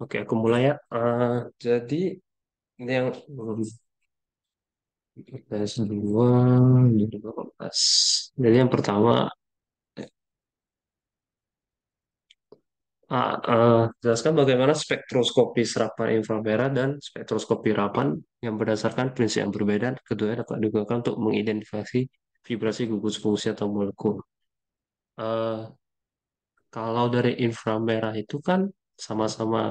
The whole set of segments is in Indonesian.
Oke, aku mulai ya. Jadi ini yang PS2 2018. Jadi yang pertama, jelaskan bagaimana spektroskopi serapan inframerah dan spektroskopi Raman yang berdasarkan prinsip yang berbeda. Keduanya dapat digunakan untuk mengidentifikasi vibrasi gugus fungsi atau molekul. Eh, Kalau dari inframerah itu kan sama-sama,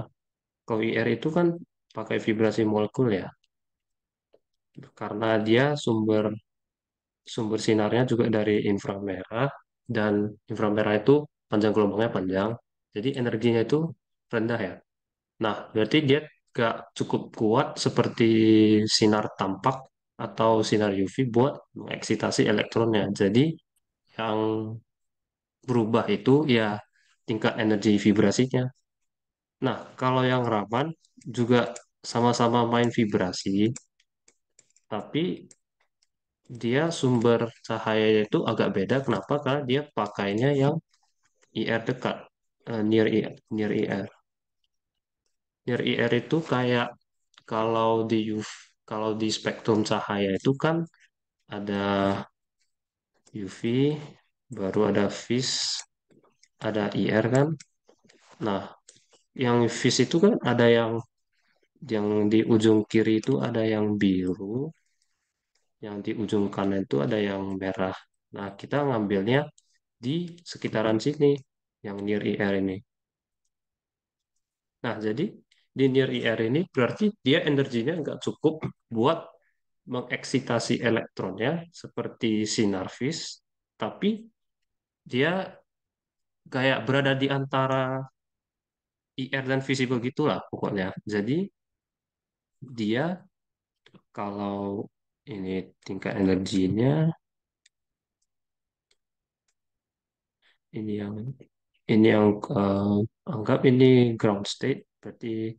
kalau IR itu kan pakai vibrasi molekul ya, karena dia sumber sumber sinarnya juga dari inframerah dan inframerah itu panjang gelombangnya panjang, jadi energinya itu rendah ya. Nah, berarti dia gak cukup kuat seperti sinar tampak atau sinar UV buat mengeksitasi elektronnya. Jadi yang berubah itu ya tingkat energi vibrasinya. Nah, kalau yang Raman juga sama-sama main vibrasi, tapi dia sumber cahayanya itu agak beda. Kenapa? Karena dia pakainya yang IR dekat, near IR, near IR. Near IR itu kayak kalau di UV, kalau di spektrum cahaya itu kan ada UV, baru ada vis, ada IR kan. Nah, yang vis itu kan ada yang di ujung kiri itu ada yang biru, yang di ujung kanan itu ada yang merah. Nah, kita ngambilnya di sekitaran sini, yang near IR ini. Nah, jadi di near IR ini berarti dia energinya nggak cukup buat mengeksitasi elektronnya seperti sinar vis, tapi dia kayak berada di antara IR dan visible gitulah pokoknya. Jadi dia kalau ini tingkat energinya, ini yang ini yang anggap ini ground state, berarti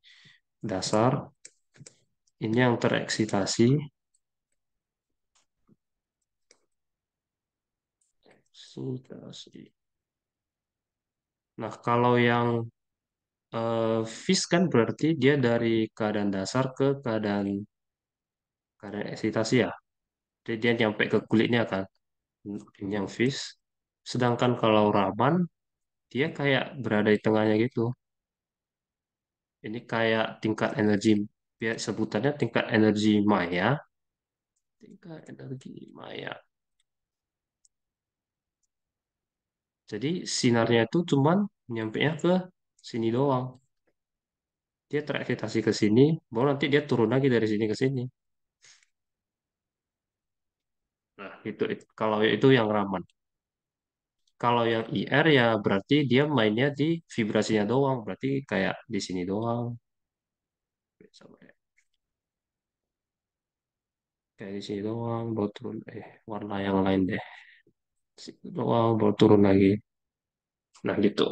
dasar. Ini yang tereksitasi. Eksitasi. Nah, kalau yang vis kan berarti dia dari keadaan dasar ke keadaan eksitasi ya. Jadi dia nyampe ke kulitnya kan. Ini yang vis. Sedangkan kalau Raman, dia kayak berada di tengahnya gitu. Ini kayak tingkat energi, biar sebutannya tingkat energi maya. Tingkat energi maya. Jadi sinarnya itu cuman nyampe ke sini doang. Dia tereksitasi ke sini, baru nanti dia turun lagi dari sini ke sini. Nah, kalau itu yang Raman. Kalau yang IR ya berarti dia mainnya di vibrasinya doang, berarti kayak di sini doang. Sama ya. Kayak di sini doang, baru turun. Warna yang lain deh. Sini doang, baru turun lagi. Nah, gitu.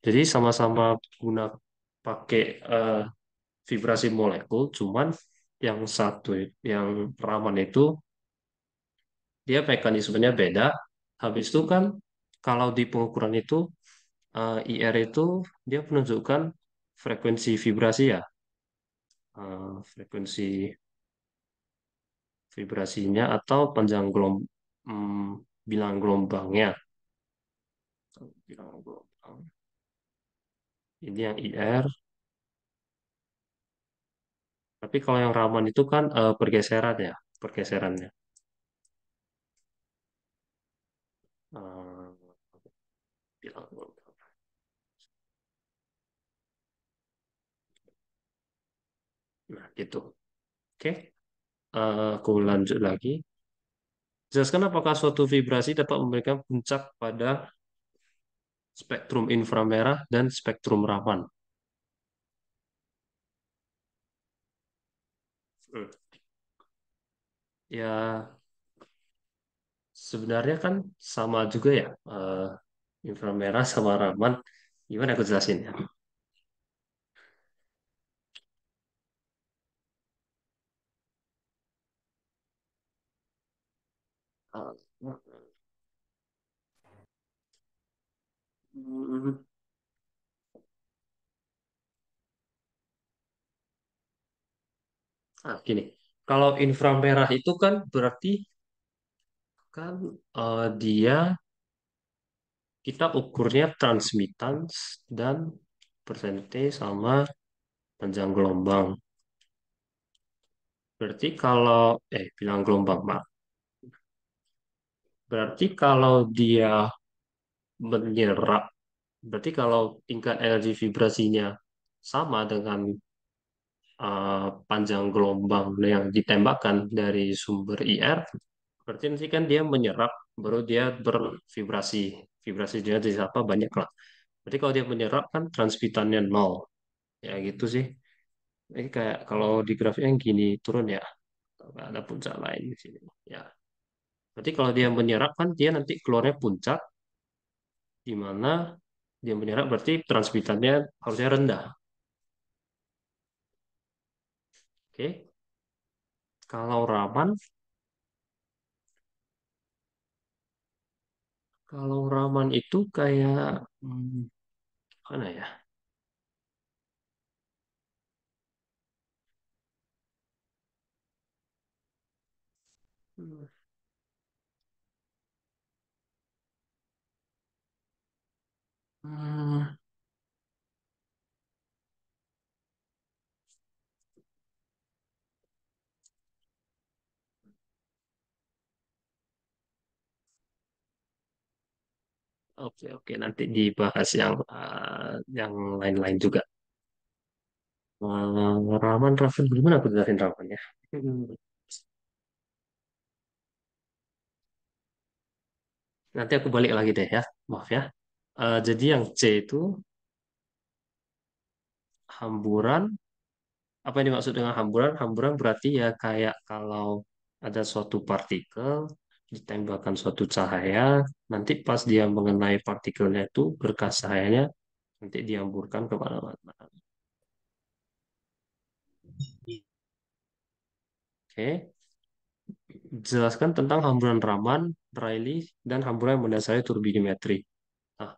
Jadi sama-sama guna pakai vibrasi molekul, cuman yang satu, yang Raman itu, dia mekanismenya beda. Habis itu kan, kalau di pengukuran itu, IR itu dia menunjukkan frekuensi vibrasi ya. Frekuensi vibrasinya atau panjang bilang gelombangnya. Bilang gelombang. Ini yang IR. Tapi kalau yang Raman itu kan pergeseran ya, pergeserannya. Eh, bilang gelombang. Nah, gitu. Oke, aku lanjut lagi. Jelaskan apakah suatu vibrasi dapat memberikan puncak pada spektrum inframerah dan spektrum Raman. Hmm. Ya, sebenarnya kan sama juga ya, inframerah sama Raman. Gimana aku jelasin ya? Uh, hmm, Nah, gini, kalau inframerah itu kan berarti kan dia kita ukurnya transmittance dan persentase sama panjang gelombang. Berarti kalau bilang gelombang, Mak. Berarti kalau dia menyerap, berarti kalau tingkat energi vibrasinya sama dengan panjang gelombang yang ditembakkan dari sumber IR, berarti nanti kan dia menyerap, baru dia bervibrasi. Vibrasi dia di apa banyak lah. Berarti kalau dia menyerap kan transmitannya nol. Ya gitu sih. Ini kayak kalau di grafiknya yang gini turun ya. Nggak ada puncak lain di sini. Ya. Berarti kalau dia menyerap kan dia nanti keluarnya puncak, di mana dia menyerap berarti transmitannya harusnya rendah. Oke. Kalau Raman, kalau Raman itu kayak mana ya? Hmm, hmm, oke oke nanti dibahas yang lain-lain juga. Raman Raven gimana aku jelasin Raman ya? Hmm, Nanti aku balik lagi deh ya. Maaf ya. Jadi yang C itu hamburan. Apa yang dimaksud dengan hamburan? Hamburan berarti ya kayak kalau ada suatu partikel ditembakkan suatu cahaya, nanti pas dia mengenai partikelnya itu berkas cahayanya nanti dihamburkan kemana-mana. Oke, jelaskan tentang hamburan Raman, Rayleigh, dan hamburan yang mendasari turbidimetri. Nah,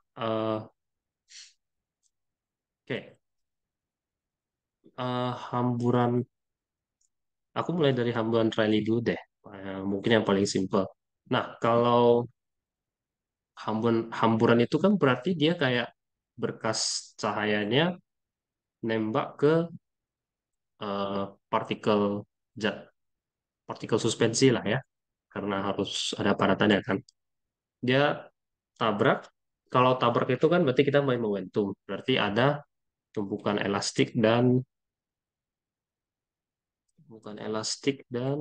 oke, hamburan, aku mulai dari hamburan Rayleigh dulu deh. Mungkin yang paling simpel. Nah, kalau hamburan itu kan berarti dia kayak berkas cahayanya nembak ke eh, partikel zat, partikel suspensi lah ya, karena harus ada paratannya kan. Dia tabrak, kalau tabrak itu kan berarti kita main momentum, berarti ada tumpukan elastik dan tumpukan elastik dan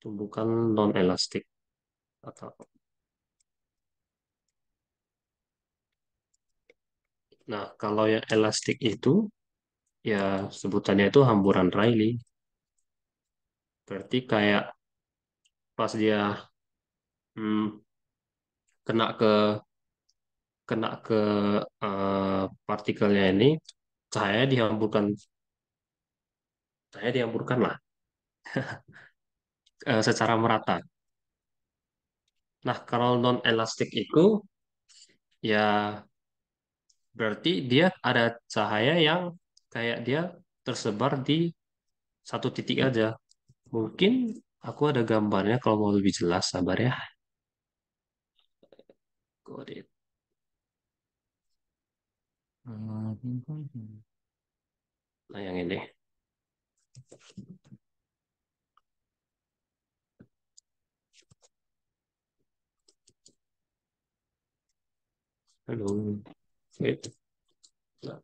tumpukan non elastik atau nah kalau yang elastik itu ya sebutannya itu hamburan Rayleigh, berarti kayak pas dia hmm, kena ke kena ke partikelnya ini cahaya dihamburkan lah secara merata. Nah, kalau non elastik itu ya berarti dia ada cahaya yang kayak dia tersebar di satu titik aja. Mungkin aku ada gambarnya kalau mau lebih jelas, sabar ya. Kode. Nah, yang ini. Halo. Wait. Nah,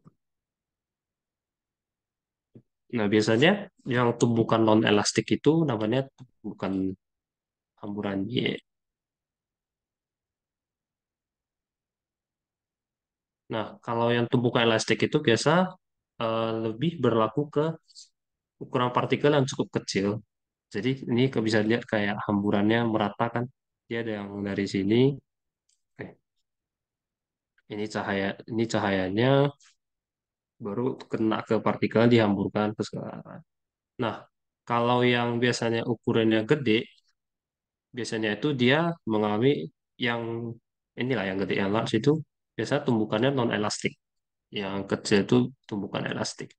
nah, biasanya yang tumbukan non elastik itu namanya bukan hamburan Y. Nah, kalau yang tumbukan elastik itu biasa lebih berlaku ke ukuran partikel yang cukup kecil. Jadi ini bisa dilihat kayak hamburannya merata kan. Dia ada yang dari sini, eh, ini cahayanya baru kena ke partikel dihamburkan ke sekarang. Nah, kalau yang biasanya ukurannya gede, biasanya itu dia mengalami yang inilah yang gede, yang large itu biasa tumbukannya non elastik. Yang kecil itu tumbukan elastik.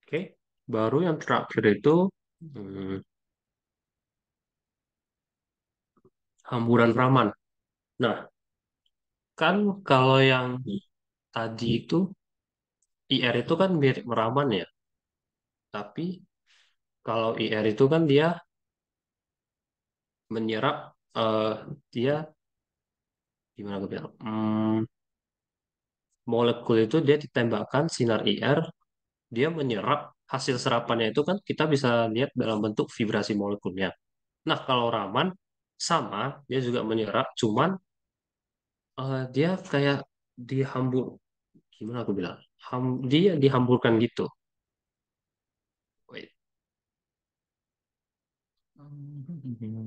Oke, baru yang terakhir itu hmm, hamburan Raman. Nah, kan kalau yang tadi itu IR itu kan mirip Raman ya, tapi kalau IR itu kan dia menyerap dia gimana aku bilang? Molekul itu dia ditembakkan sinar IR, dia menyerap hasil serapannya itu kan kita bisa lihat dalam bentuk vibrasi molekulnya. Nah, kalau Raman sama, dia juga menyerap, cuman dia kayak dihambur, gimana aku bilang? Dia dihamburkan gitu. Wait. Hmm,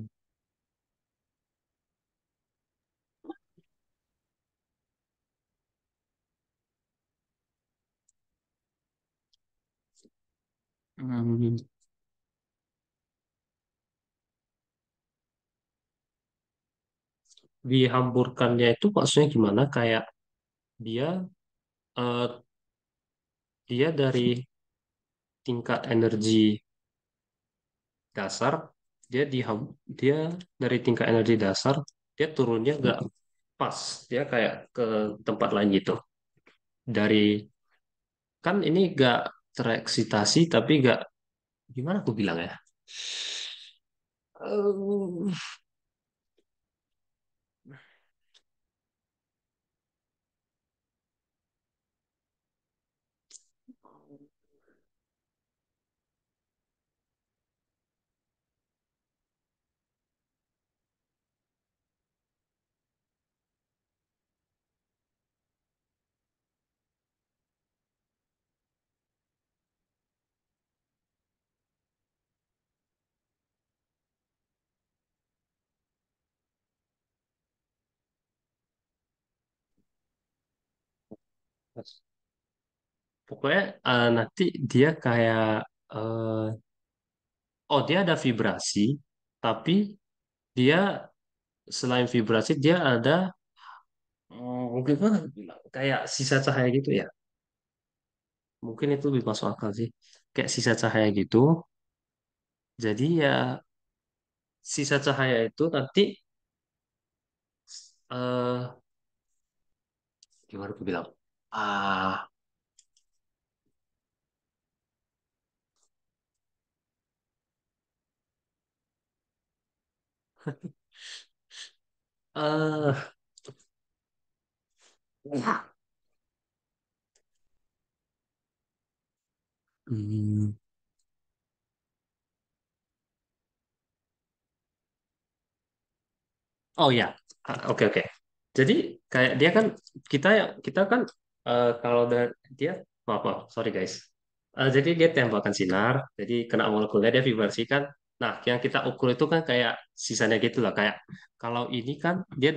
dihamburkannya itu maksudnya gimana? Kayak dia eh, dia dari tingkat energi dasar, dia dari tingkat energi dasar dia turunnya nggak pas, dia kayak ke tempat lain gitu. Dari kan ini nggak tereksitasi tapi nggak gimana aku bilang ya? Eh, Pokoknya nanti dia kayak eh, oh dia ada vibrasi, tapi dia selain vibrasi dia ada gimana aku bilang kayak sisa cahaya gitu ya. Mungkin itu lebih masuk akal sih. Kayak sisa cahaya gitu. Jadi ya sisa cahaya itu nanti eh gimana aku bilang? Ah, eh, hmm, oh ya, oke oke. Jadi kayak dia kan kita kan kalau dia maaf, maaf sorry guys. Jadi dia tembakan sinar, jadi kena molekulnya dia vibrasikan. Nah, yang kita ukur itu kan kayak sisanya gitu lah. Kayak kalau ini kan dia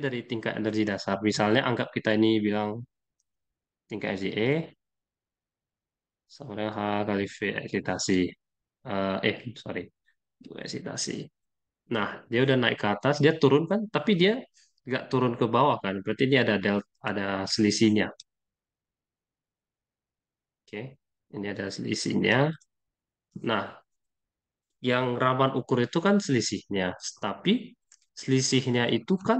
dari tingkat energi dasar. Misalnya anggap kita ini bilang tingkat energi E sama dengan H kali V eksitasi. Sorry, eksitasi. Nah, dia udah naik ke atas, dia turun kan, tapi dia nggak turun ke bawah kan. Berarti ini ada selisihnya. Oke, ini ada selisihnya. Nah, yang raman ukur itu kan selisihnya. Tapi selisihnya itu kan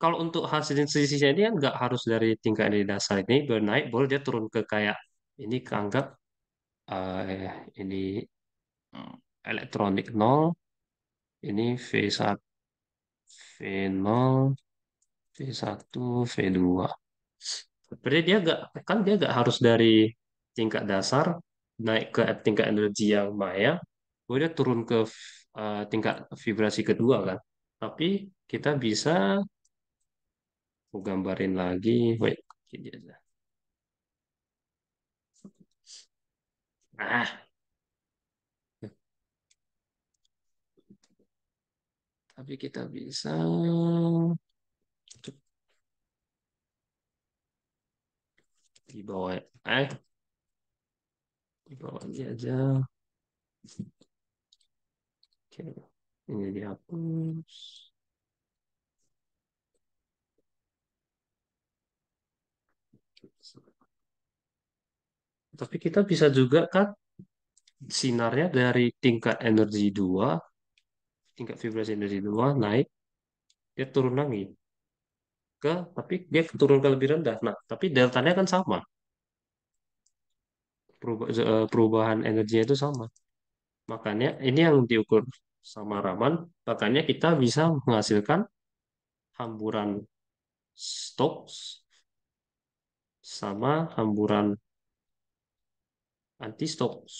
kalau untuk hasil selisihnya ini kan nggak harus dari tingkat dari dasar ini bernaik, boleh dia turun ke kayak ini keanggap ini mm, elektronik nol, ini V1, V0, V1, V2. Berarti dia nggak harus dari tingkat dasar naik ke tingkat energi yang maya, kemudian turun ke tingkat vibrasi kedua kan. Tapi kita bisa aku gambarin lagi, wait, gini aja. Ah, tapi kita bisa di bawah, eh, di bawah ini aja. Oke, ini dihapus. Tapi kita bisa juga kan sinarnya dari tingkat energi 2, tingkat vibrasi energi 2 naik, dia turun lagi tapi dia turun ke lebih rendah. Nah, tapi deltanya kan sama. Perubahan energinya itu sama. Makanya ini yang diukur sama Raman. Makanya kita bisa menghasilkan hamburan Stokes sama hamburan anti-Stokes.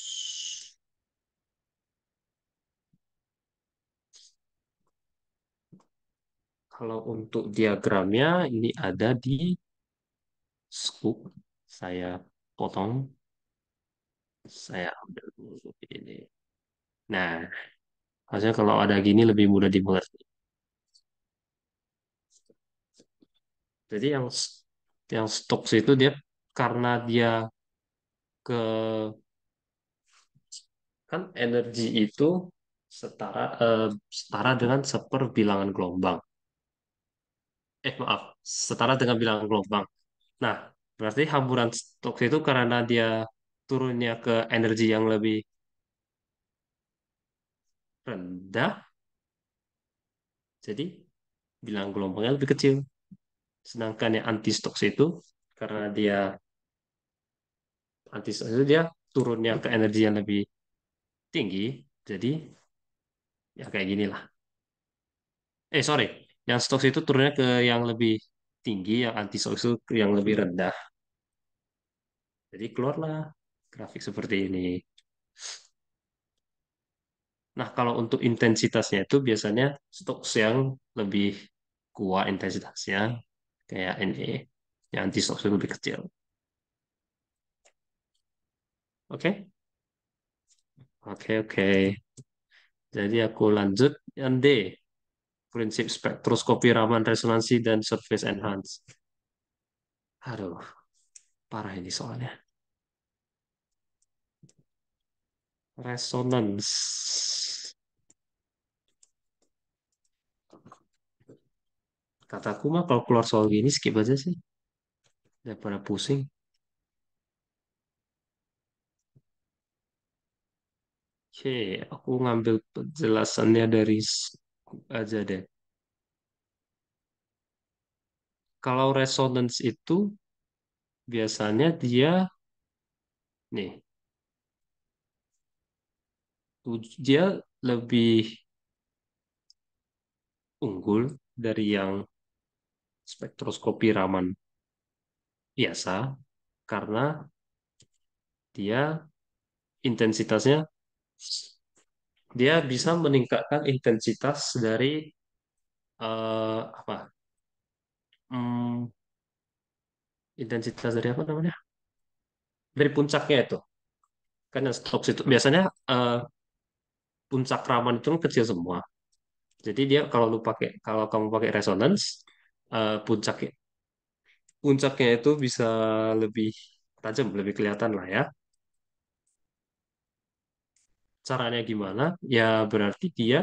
Kalau untuk diagramnya ini ada di scoop. Saya potong, saya ambil dulu ini. Nah, harusnya kalau ada gini lebih mudah dimengerti. Jadi yang Stokes itu dia karena dia ke kan energi itu setara setara dengan seperbilangan gelombang. Maaf, setara dengan bilangan gelombang. Nah, berarti hamburan Stokes itu karena dia turunnya ke energi yang lebih rendah, jadi bilangan gelombangnya lebih kecil. Sedangkan yang anti Stokes itu karena dia anti Stokes itu dia turunnya ke energi yang lebih tinggi, jadi ya kayak gini lah. Sorry, yang Stokes itu turunnya ke yang lebih tinggi, yang anti Stokes itu ke yang lebih rendah. Jadi keluarlah grafik seperti ini. Nah, kalau untuk intensitasnya itu biasanya Stokes yang lebih kuat intensitasnya, kayak ini, yang anti Stokes itu lebih kecil. Oke? Oke, oke. Jadi aku lanjut yang D, prinsip spektroskopi Raman resonansi dan surface enhance. Aduh, parah ini soalnya. Resonance. Kataku mah kalau keluar soal gini skip aja sih, daripada pusing. Oke, aku ngambil penjelasannya dari aja deh. Kalau resonance itu biasanya dia nih, dia lebih unggul dari yang spektroskopi Raman biasa karena dia intensitasnya dia bisa meningkatkan intensitas dari apa? Hmm, intensitas dari apa namanya? Dari puncaknya itu. Karena stok itu biasanya eh, puncak Raman itu kan kecil semua. Jadi dia kalau kamu pakai resonance puncaknya puncaknya itu bisa lebih tajam, lebih kelihatan lah ya. Caranya gimana? Ya berarti dia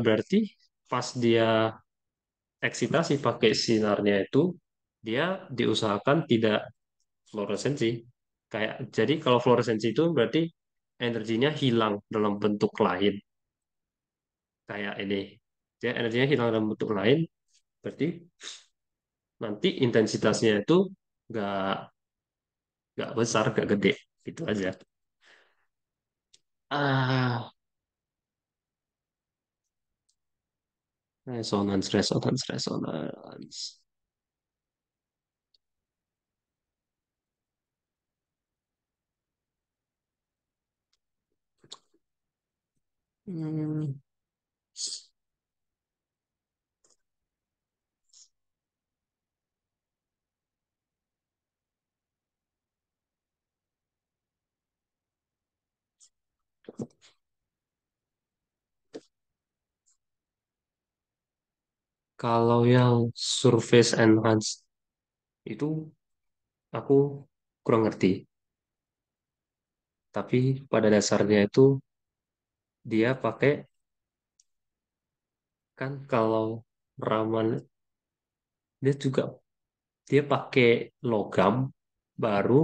berarti pas dia eksitasi pakai sinarnya itu dia diusahakan tidak fluoresensi. Jadi kalau fluoresensi itu berarti energinya hilang dalam bentuk lain kayak ini. Jadi energinya hilang dalam bentuk lain berarti nanti intensitasnya itu nggak nggak besar, nggak gede, gitu aja. Ah, resonance, resonance, resonance. Hmm. Kalau yang surface enhanced itu aku kurang ngerti. Tapi pada dasarnya itu Dia pakai kan kalau Raman dia juga dia pakai logam baru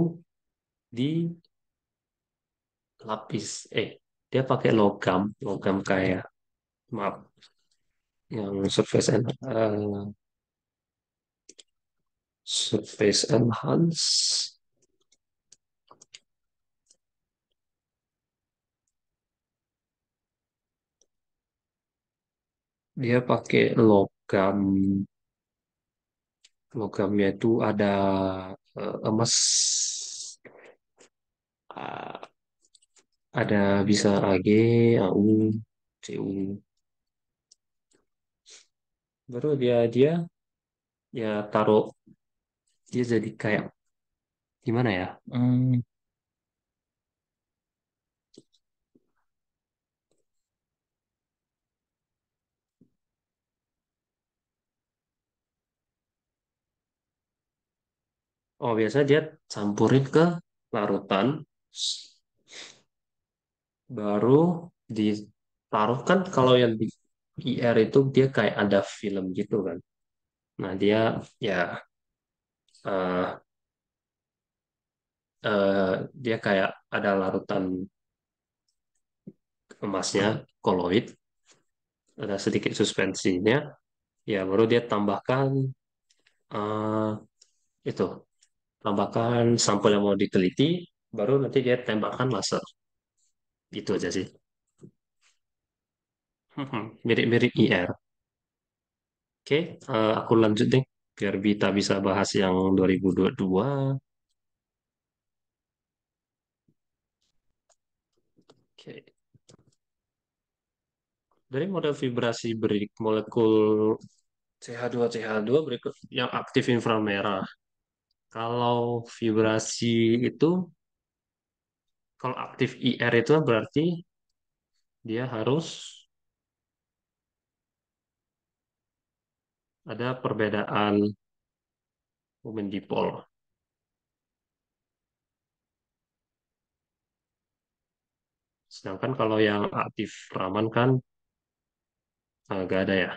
dilapis. Dia pakai logam kayak maaf yang surface enhance. Dia pakai logamnya itu ada emas, ah, ada bisa Ag, Au, Cu. Baru dia ya taruh dia jadi kayak gimana ya? Oh, biasa dia campurin ke larutan, baru ditaruh kan kalau yang di IR itu dia kayak ada film gitu kan. Nah, dia ya eh, dia kayak ada larutan emasnya, koloid, ada sedikit suspensinya, ya baru dia tambahkan eh, itu, tambahkan sampel yang mau diteliti, baru nanti dia tembakkan laser. Itu aja sih. Mirip-mirip IR. Oke, aku lanjut deh biar kita bisa bahas yang 2022. Oke. Dari model vibrasi molekul CH2 berikut yang aktif inframerah. Kalau vibrasi itu, kalau aktif IR itu berarti dia harus ada perbedaan momen dipol. Sedangkan kalau yang aktif Raman kan nggak ada ya,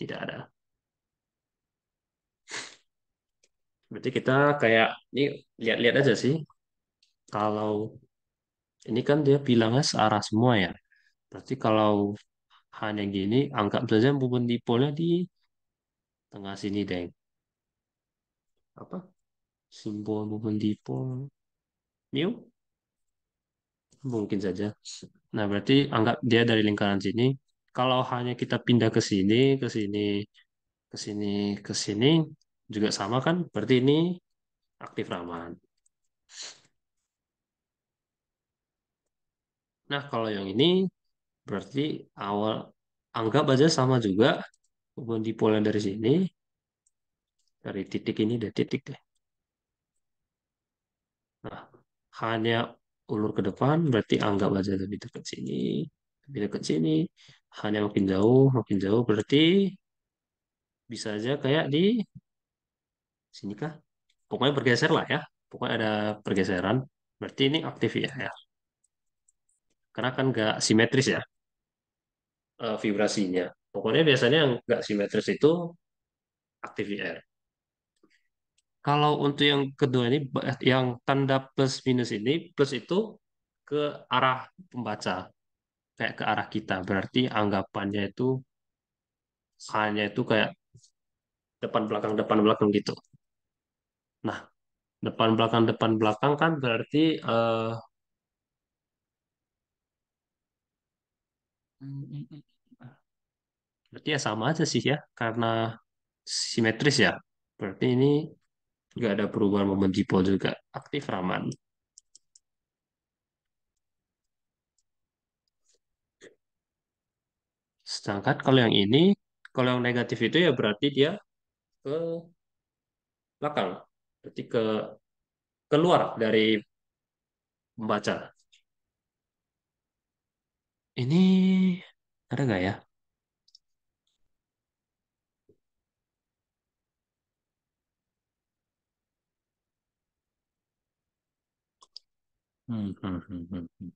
tidak ada. Berarti kita kayak ini lihat-lihat aja sih. Kalau ini kan dia bilangnya searah semua ya. Berarti kalau hanya gini, anggap saja momen dipolnya di tengah sini, deh. Apa? Simbol momen dipol. Mu? Mungkin saja. Nah, berarti anggap dia dari lingkaran sini. Kalau hanya kita pindah ke sini, ke sini, ke sini, ke sini, juga sama kan? Berarti ini aktif Raman. Nah, kalau yang ini berarti awal anggap aja sama juga hubungan dipolnya dari sini, dari titik ini dari titik deh. Nah, hanya ulur ke depan berarti anggap aja lebih dekat sini, hanya makin jauh berarti bisa aja kayak di sini kah? Pokoknya bergeser lah ya. Pokoknya ada pergeseran. Berarti ini aktif ya. Karena kan nggak simetris ya vibrasinya. Pokoknya biasanya yang nggak simetris itu aktif IR. Kalau untuk yang kedua ini, yang tanda plus minus ini, plus itu ke arah pembaca, kayak ke arah kita. Berarti anggapannya itu hanya itu kayak depan belakang gitu. Nah, depan belakang kan berarti berarti ya sama aja sih ya, karena simetris ya. Berarti ini nggak ada perubahan momen dipol juga. Aktif Raman. Sedangkan kalau yang ini, kalau yang negatif itu ya berarti dia ke belakang. Berarti keluar dari pembaca. Ini ada nggak ya? Hmm, hmm, hmm, hmm, hmm.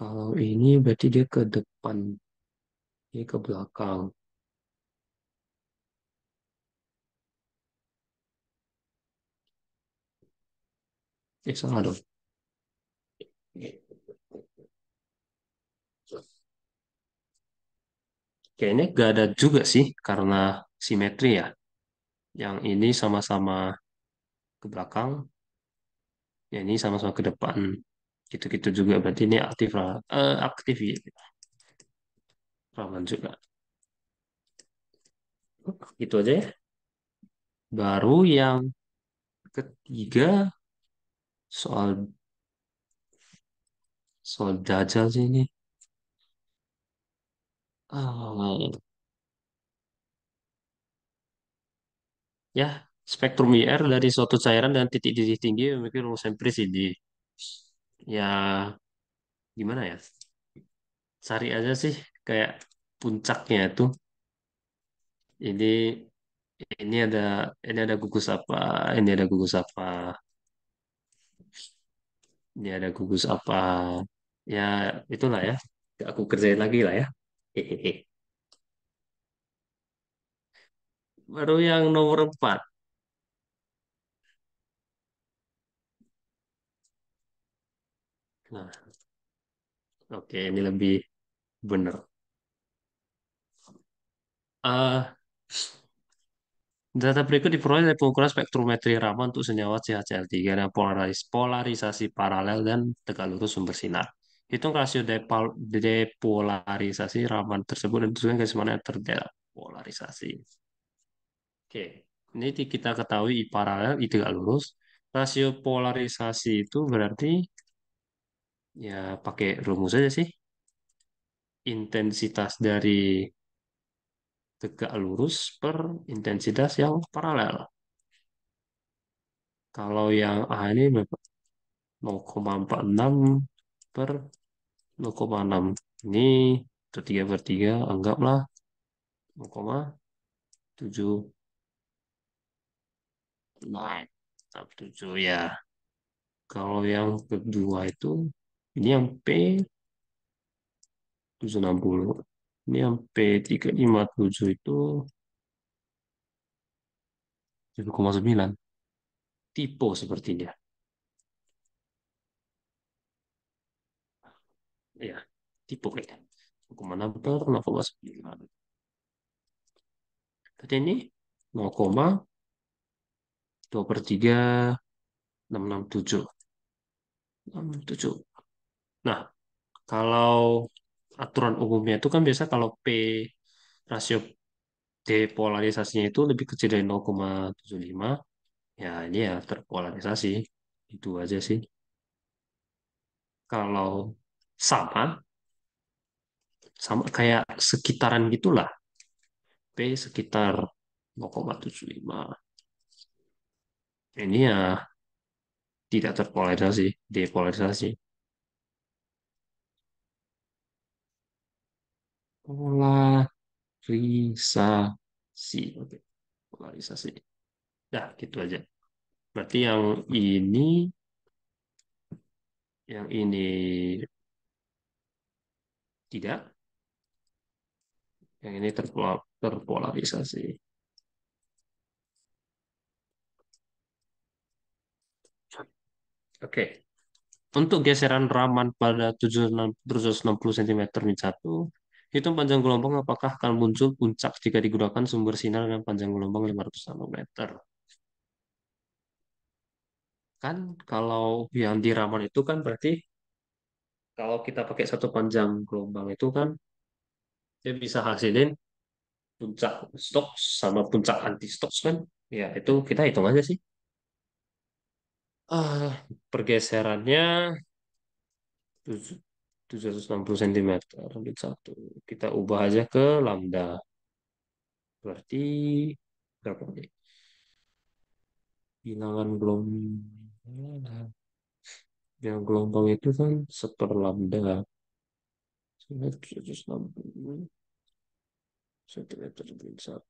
Kalau ini berarti dia ke depan, dia ke belakang. Salah dong. Kayaknya gak ada juga sih karena simetri ya. Yang ini sama-sama ke belakang, yang ini sama-sama ke depan. Gitu-gitu juga berarti ini aktif lah. Aktif ya, rawan juga. Itu aja ya. Baru yang ketiga soal soal dajal sih ini. Ah, ya, spektrum IR dari suatu cairan dan titik-titik tinggi memiliki rumus empiris ini. Ya, gimana ya? Cari aja sih kayak puncaknya itu. Ini ini ada ini ada gugus apa? Ini ada gugus apa? Ini ada gugus apa? Ya, itulah ya. Aku kerjain lagi lah ya. Hehehe. Baru yang nomor 4. Nah, oke, ini lebih benar. Ah, data berikut diperoleh dari pengukuran spektrometri Raman untuk senyawa CHCl3 dan polarisasi paralel dan tegak lurus sumber sinar. Hitung rasio depolarisasi Raman tersebut dan tentukan garis mana yang terdepolarisasi. Oke, ini kita ketahui I paralel, I tegak lurus. Rasio polarisasi itu berarti ya pakai rumus aja sih. Intensitas dari tegak lurus per intensitas yang paralel. Kalau yang A ini 0,46 per 0,6. Ini per 3 per 3, anggaplah 0,7. Nah, 7 ya. Kalau yang kedua itu, ini yang P 760. Ini yang P357 itu 7,9. Tipe sepertinya. Ya, tipe kayaknya. 0,6 per 0,9. Berarti ini 0,2 per 3, 667. 667. Nah, kalau aturan umumnya itu kan biasa kalau P rasio depolarisasinya itu lebih kecil dari 0,75, ya ini ya terpolarisasi. Itu aja sih. Kalau sama, sama kayak sekitaran gitulah. P sekitar 0,75. Ini ya tidak terpolarisasi, depolarisasi. Polarisasi. Oke, polarisasi. Nah, gitu aja. Berarti yang ini tidak, yang ini terpolarisasi. Oke, untuk geseran Raman pada 760 cm min 1, hitung panjang gelombang apakah akan muncul puncak jika digunakan sumber sinar dengan panjang gelombang 500 nanometer. Kan kalau yang di Raman itu kan berarti kalau kita pakai satu panjang gelombang itu kan dia bisa hasilin puncak stok sama puncak anti stok kan. Ya, itu kita hitung aja sih. Pergeserannya 760 cm min 1. Kita ubah aja ke lambda. Berarti berapa nih? Bilangan gelombang itu kan seper lambda. 760 cm min 1.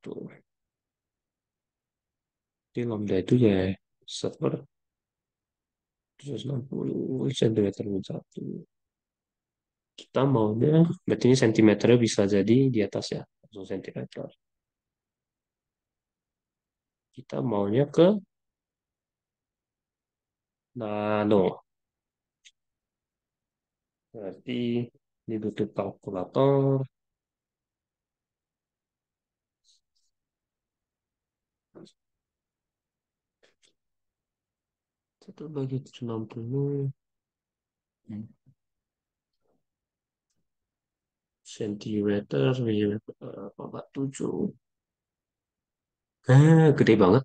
Jadi lambda itu ya seper 760 cm min 1. Kita maunya, berarti ini sentimeternya bisa jadi di atas ya, langsung sentimeter. Kita maunya ke nano. Berarti ini butuh kalkulator. Satu bagi 760 sentimeter, milimeter, 47. Gede banget.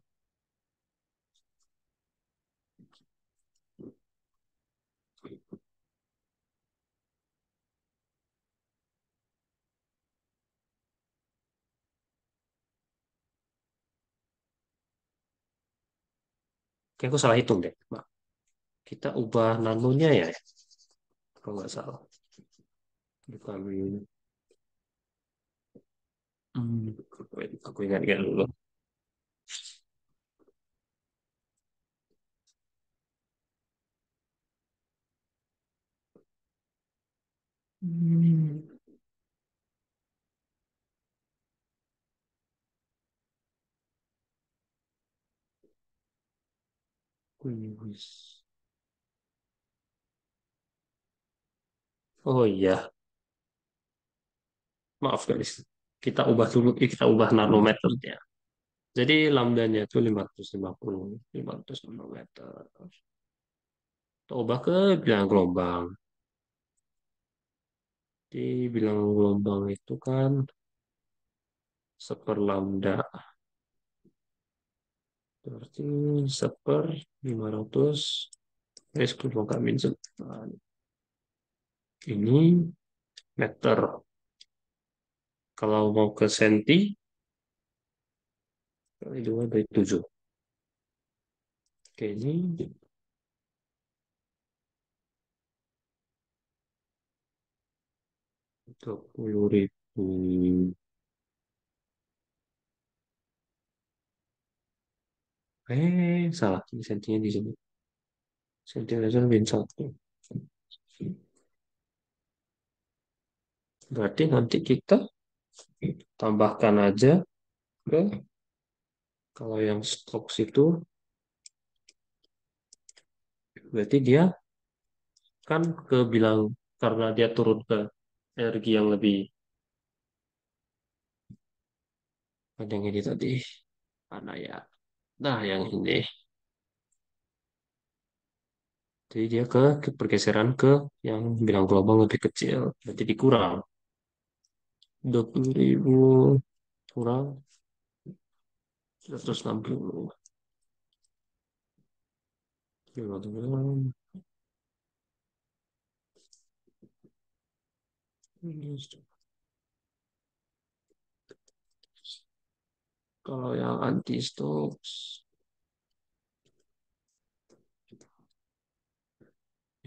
Kayak aku salah hitung deh. Mak. Kita ubah nanonya ya, kalau nggak salah. Bukan. Hmm, aku ingat-ingat dulu. Hmm. Kuis. Oh iya, maaf guys. Kita ubah dulu, kita ubah nanometernya. Jadi lambdanya itu 550, 500 nanometer. Kita ubah ke bilangan gelombang. Di bilangan gelombang itu kan seper lambda. Berarti seper 500. Kelompang kami ini meter. Kalau mau ke senti, kali 2 dari 7. Oke, ini 20.000. Salah. Ini sentinya di sini. Sentimeter min 1. Berarti nanti kita tambahkan aja ke, kalau yang stok itu, berarti dia kan ke bilang, karena dia turun ke energi yang lebih, ada yang ini tadi. Mana ya? Nah, yang ini. Jadi dia ke pergeseran ke yang bilang gelombang lebih kecil. Berarti dikurang. 20.000 kurang 160. Kilogram. Kalau yang anti stok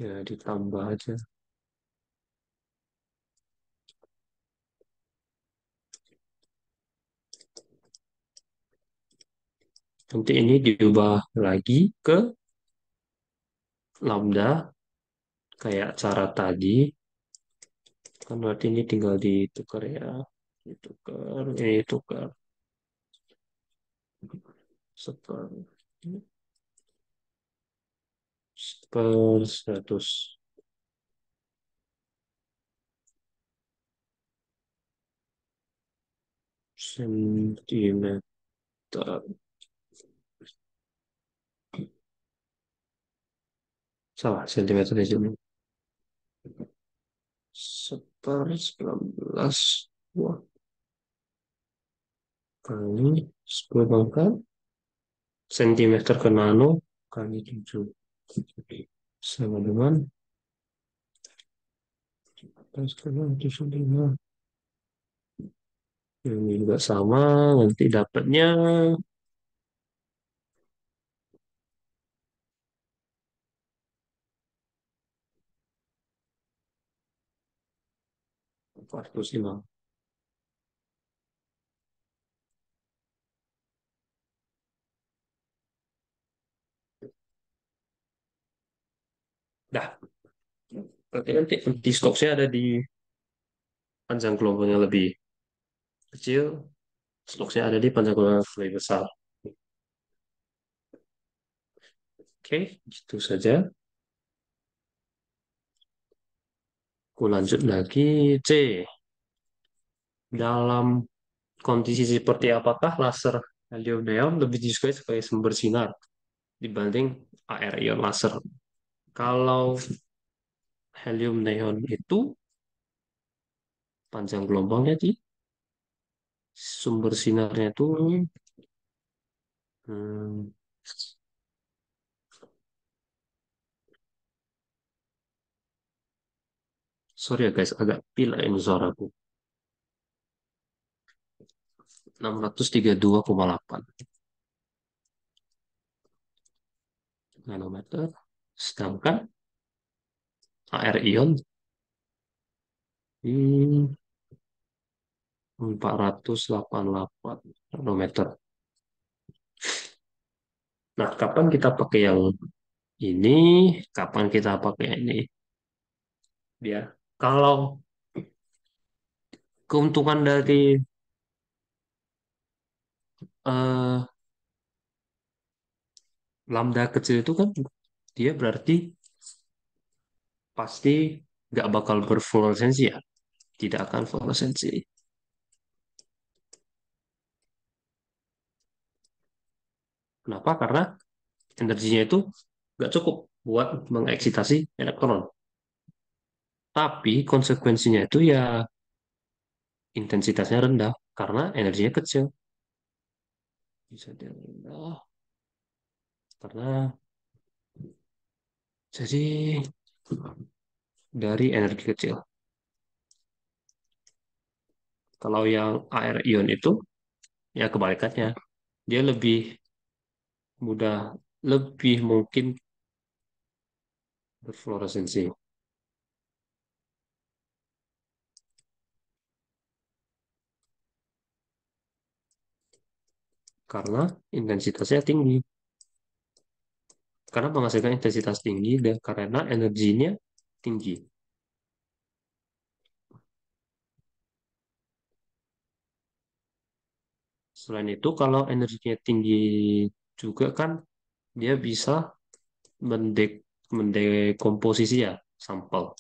ya ditambah aja. Nanti ini diubah lagi ke lambda kayak cara tadi. Kan berarti ini tinggal ditukar ya. Ditukar, ini tukar. Seper, per 100 sentimeter. Salah, sentimeter di sini. Seper 19. Wah, kali 10 pangkat sentimeter ke nano kali 7. Sama dengan 14 kali 75. Ini juga sama, nanti dapatnya 45. Dah. Berarti nanti anti-Stokesnya ada di panjang gelombang yang lebih kecil, Stokesnya ada di panjang gelombang yang lebih besar. Oke, gitu saja. Aku lanjut lagi. C. Dalam kondisi seperti apakah laser helium neon lebih disukai sebagai sumber sinar dibanding AR ion laser? Kalau helium neon itu panjang gelombangnya di sumber sinarnya itu hmm, sorry ya guys agak pilek ini suaraku 632,8 nanometer sedangkan AR ion hmm, 488 nanometer. Nah, kapan kita pakai yang ini? Kapan kita pakai yang ini? Dia kalau keuntungan dari eh, lambda kecil itu kan dia berarti pasti nggak bakal berfluoresensi ya, tidak akan fluoresensi. Kenapa? Karena energinya itu nggak cukup buat mengeksitasi elektron. Tapi konsekuensinya itu ya intensitasnya rendah karena energinya kecil. Bisa dia rendah karena jadi dari energi kecil. Kalau yang air ion itu ya kebalikannya. Dia lebih mudah, lebih mungkin berfluoresensi karena intensitasnya tinggi. Karena menghasilkan intensitas tinggi dan karena energinya tinggi. Selain itu, kalau energinya tinggi juga kan dia bisa mendek mendekomposisi ya sampel.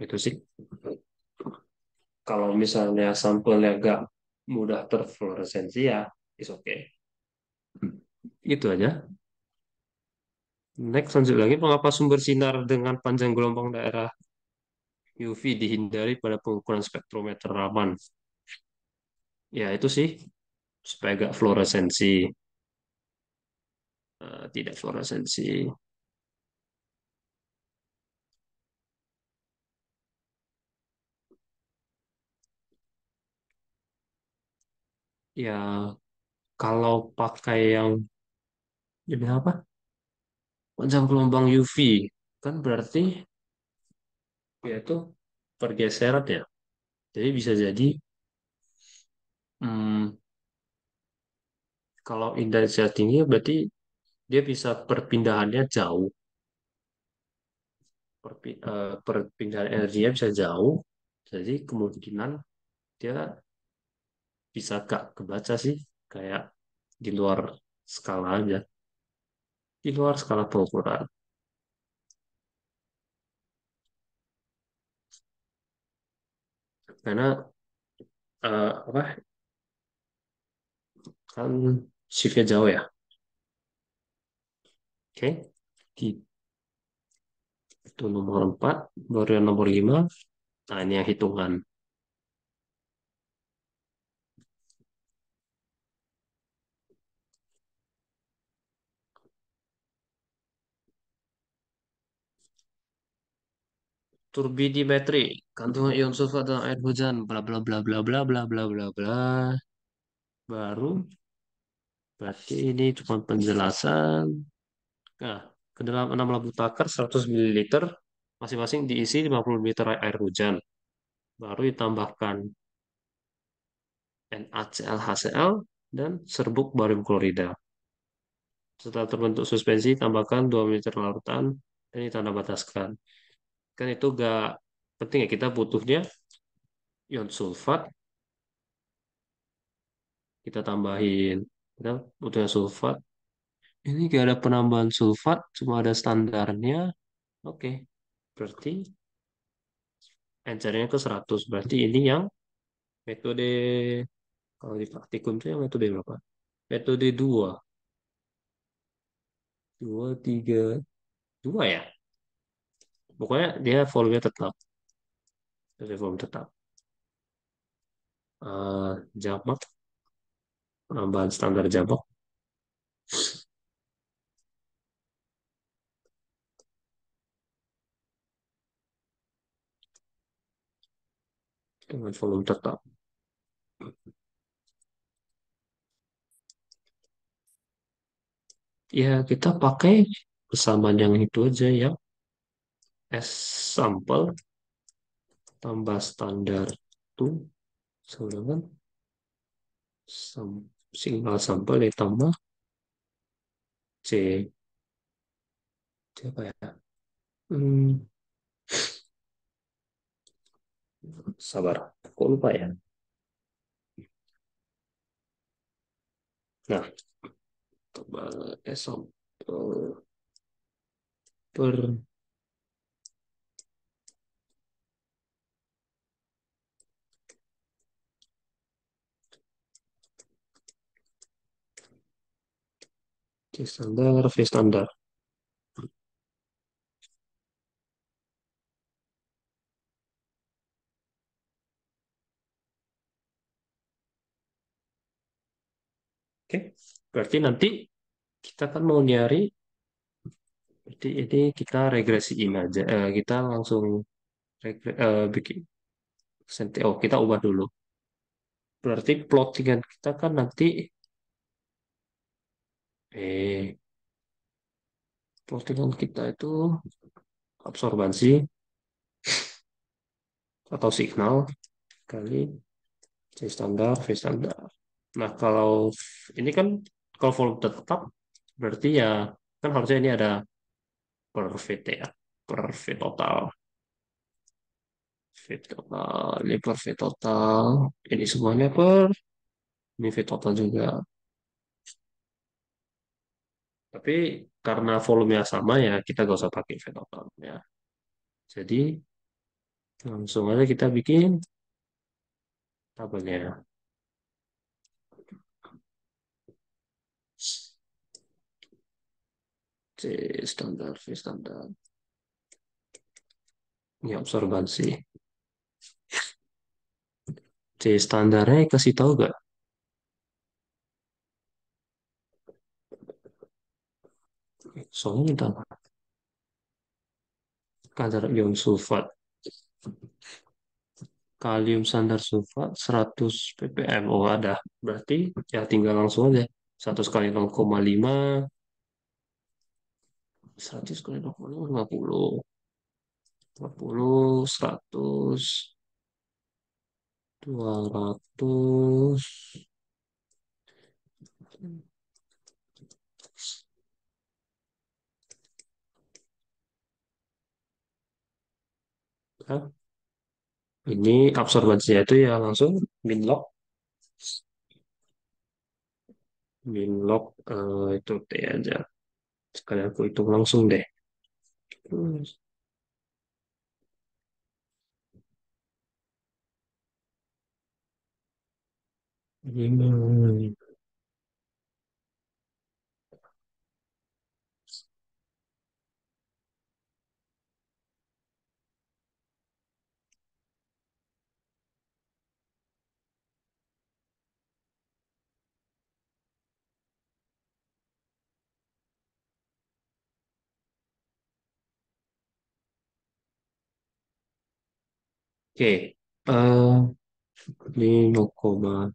Itu sih. Kalau misalnya sampelnya gak mudah terfluoresensi ya, is okay. Itu aja. Next, lanjut lagi. Mengapa sumber sinar dengan panjang gelombang daerah UV dihindari pada pengukuran spektrometer Raman? Ya, itu sih. Supaya gak fluoresensi. Tidak fluoresensi. Ya, kalau pakai yang ini apa? Panjang gelombang UV. Kan berarti yaitu pergeseran ya. Jadi bisa jadi hmm, kalau intensitas tinggi berarti dia bisa perpindahannya jauh. Perpindahan energinya bisa jauh. Jadi kemungkinan dia bisa gak kebaca sih. Kayak di luar skala aja. Di luar skala pengukuran. Karena apa kan shiftnya jauh ya. Oke. Di- Itu nomor 4. Baru yang nomor 5. Nah ini yang hitungan. Turbidimetri, kandungan ion sulfat dalam air hujan, bla bla bla bla bla bla bla bla bla. Baru, berarti ini cuma penjelasan. Nah, ke dalam 6 lampu takar 100 ml, masing-masing diisi 50 liter air hujan. Baru ditambahkan NaCl, HCl, dan serbuk barium klorida. Setelah terbentuk suspensi, tambahkan 2 ml larutan. ini tanda bataskan. Kan itu gak penting ya, kita butuhnya ion sulfat, kita tambahin. Kita butuhnya sulfat. Ini gak ada penambahan sulfat, cuma ada standarnya. Oke, berarti encernya ke 100. Berarti ini yang metode, kalau di praktikum itu yang metode berapa? Metode 2, 2, 3, 2 ya? Pokoknya dia volumenya tetap. Dari volume tetap. Jamak, penambahan standar jamak dengan volume tetap. Ya, kita pakai persamaan yang itu aja, yang S sampel tambah standar itu sama dengan signal sampel ditambah C. Siapa ya? Hmm, sabar. Kok lupa ya? Nah, tambah S sampel per C standar, V standar. Oke, berarti nanti kita kan mau nyari, berarti ini kita regresiin aja. Kita langsung bikin oh, kita ubah dulu. Berarti plottingan kita kan nanti eh plottingan kita itu absorbansi atau signal kali C standar, V standar. Nah, kalau ini kan kalau volume tetap berarti ya kan harusnya ini ada per VT ya, per V total. V total, ini per V total. Ini semuanya per ini V total juga. Tapi karena volumenya sama ya kita gak usah pakai V totalnya. Jadi langsung aja kita bikin tabelnya. C standar, V standar. Ini absorbansi. C standarnya kasih tahu gak? Soalnya minta kadar ion sulfat. Kalium standar sulfat 100 ppm. Oh ada. Berarti ya tinggal langsung aja. 100 kali 0,5. 100 kali 0,5, 50. 50, 100, 200. Ya, ini absorbansinya itu ya langsung min log. Min log itu T aja. Sekali aku hitung langsung deh. Hmm. Oke, ini 0,1.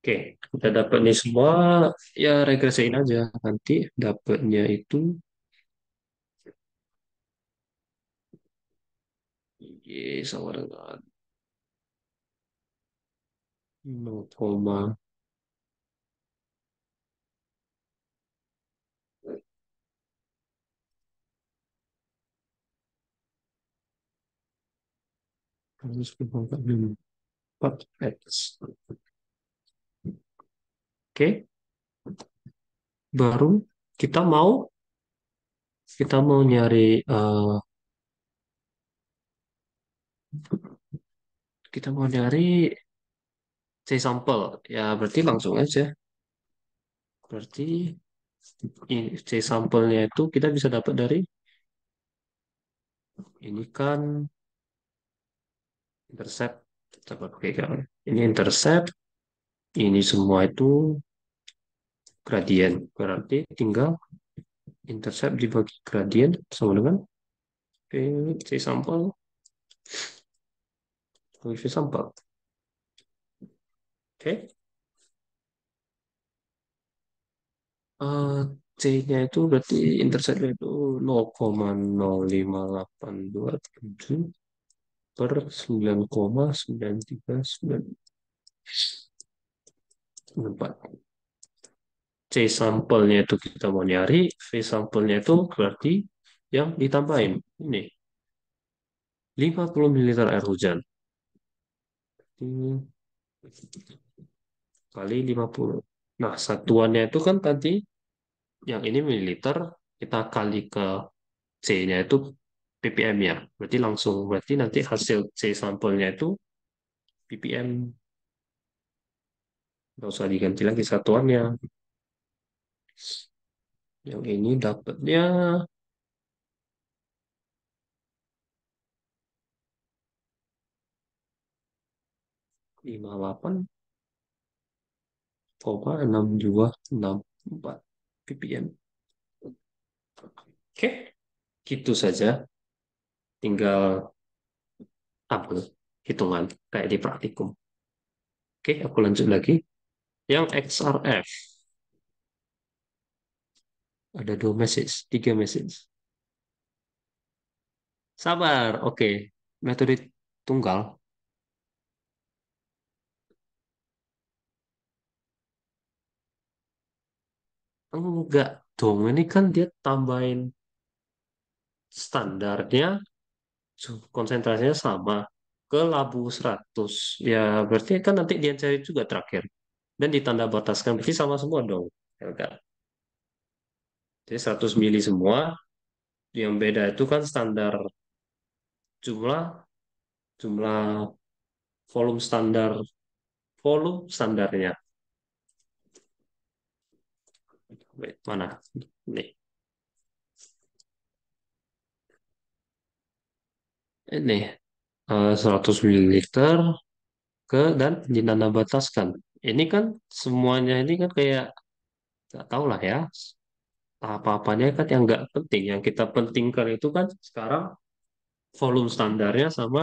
Oke, kita dapat nih semua, ya regresiin aja. Nanti dapatnya itu sama dengan 0, harus 4x. Oke, baru kita mau kita mau nyari kita mau nyari C sampel. Ya berarti langsung aja. Berarti C sampelnya itu kita bisa dapat dari ini kan intercept. Coba oke kan. Ini intercept, ini semua itu gradien. Berarti tinggal intercept dibagi gradien sama dengan C sampel bagi V sampel. Oke. Eh, C-nya itu berarti interceptnya itu 0,05827 per 9,9394. C sampelnya itu kita mau nyari, V sampelnya itu berarti yang ditambahin. Ini 50 ml air hujan. Ini kali 50. Nah, satuannya itu kan tadi yang ini mililiter, kita kali ke C-nya itu ppm ya. Berarti nanti hasil C sampelnya itu ppm. Nggak usah diganti lagi satuannya. Yang ini dapatnya 58,6264 ppm. Oke, gitu saja. Tinggal tabel hitungan kayak di praktikum. Oke, aku lanjut lagi. Yang XRF ada dua message, tiga message. Sabar, oke. Metode tunggal enggak dong. Ini kan dia tambahin standarnya, konsentrasinya sama ke labu 100. Ya, berarti kan nanti dia cari juga terakhir. Dan ditanda bataskan, berarti sama semua dong. Ya enggak? Jadi 100 mili semua, yang beda itu kan standar jumlah, jumlah volume standar, volume standarnya. Wait, mana? Nih, ini 100 mililiter dan ditanda bataskan. Ini kan semuanya ini kan kayak nggak tahu lah ya, apa-apanya kan yang nggak penting. Yang kita pentingkan itu kan sekarang volume standarnya sama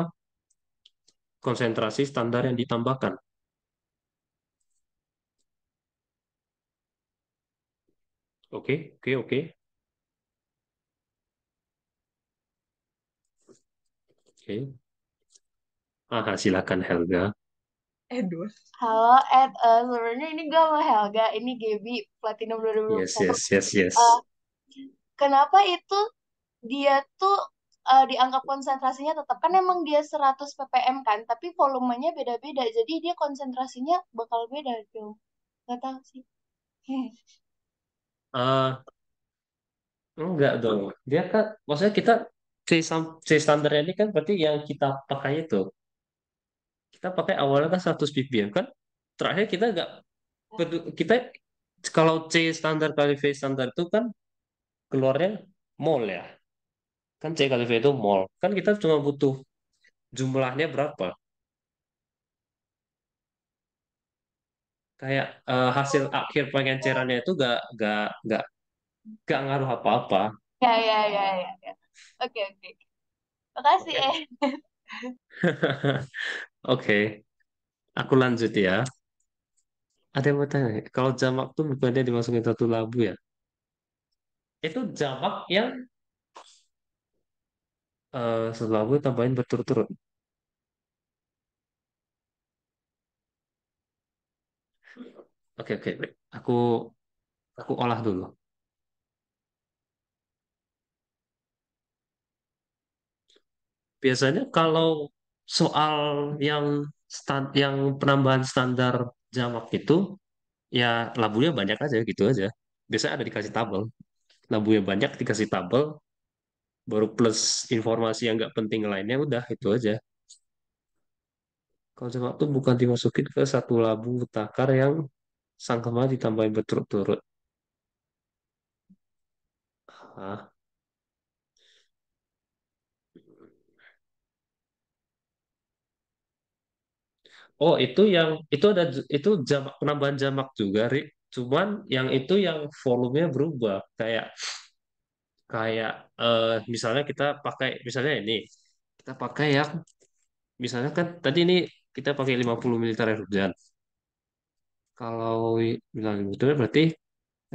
konsentrasi standar yang ditambahkan. Oke, oke, oke. Oke. Silakan Helga. Edward. Halo Ed, sebenarnya ini gue sama Helga, ini Gaby Platinum Yes, 2021. yes, yes, Eh, yes. kenapa itu dia tuh dianggap konsentrasinya tetap kan emang dia 100 ppm kan, tapi volumenya beda-beda, jadi dia konsentrasinya bakal beda dong. Gak tahu sih. Eh, enggak dong. Dia kan, maksudnya kita C standarnya ini kan berarti yang kita pakai itu. Kita pakai awalnya kan 100 ppm kan. Terakhir kita nggak, kita kalau C standar kali V standar itu kan keluarnya mol ya. Kan C kali V itu mol. Kan kita cuma butuh jumlahnya berapa. Kayak hasil akhir pengencerannya itu gak ngaruh apa-apa. Ya, ya, ya, ya, ya. Oke, oke. Makasih, Oke. Oke, aku lanjut ya. Ada yang mau tanya, kalau jamak tuh bukannya dimasukin satu labu ya? Itu jamak yang satu labu tambahin berturut-turut. Oke, oke, baik. Aku olah dulu. Biasanya kalau soal yang yang penambahan standar jamak itu, ya labunya banyak aja gitu aja. Biasanya ada dikasih tabel. Labunya banyak dikasih tabel, baru plus informasi yang nggak penting lainnya udah itu aja. Kalau jamak tuh bukan dimasukin ke satu labu takar yang sangkema ditambahin berturut-turut. Ah. Oh, itu ada itu jamak penambahan jamak juga, Rik. Cuman yang itu yang volumenya berubah. Kayak kayak misalnya kita pakai misalnya ini. Kita pakai yang misalnya kan tadi ini kita pakai 50 ml air hujan. Kalau bilang itu berarti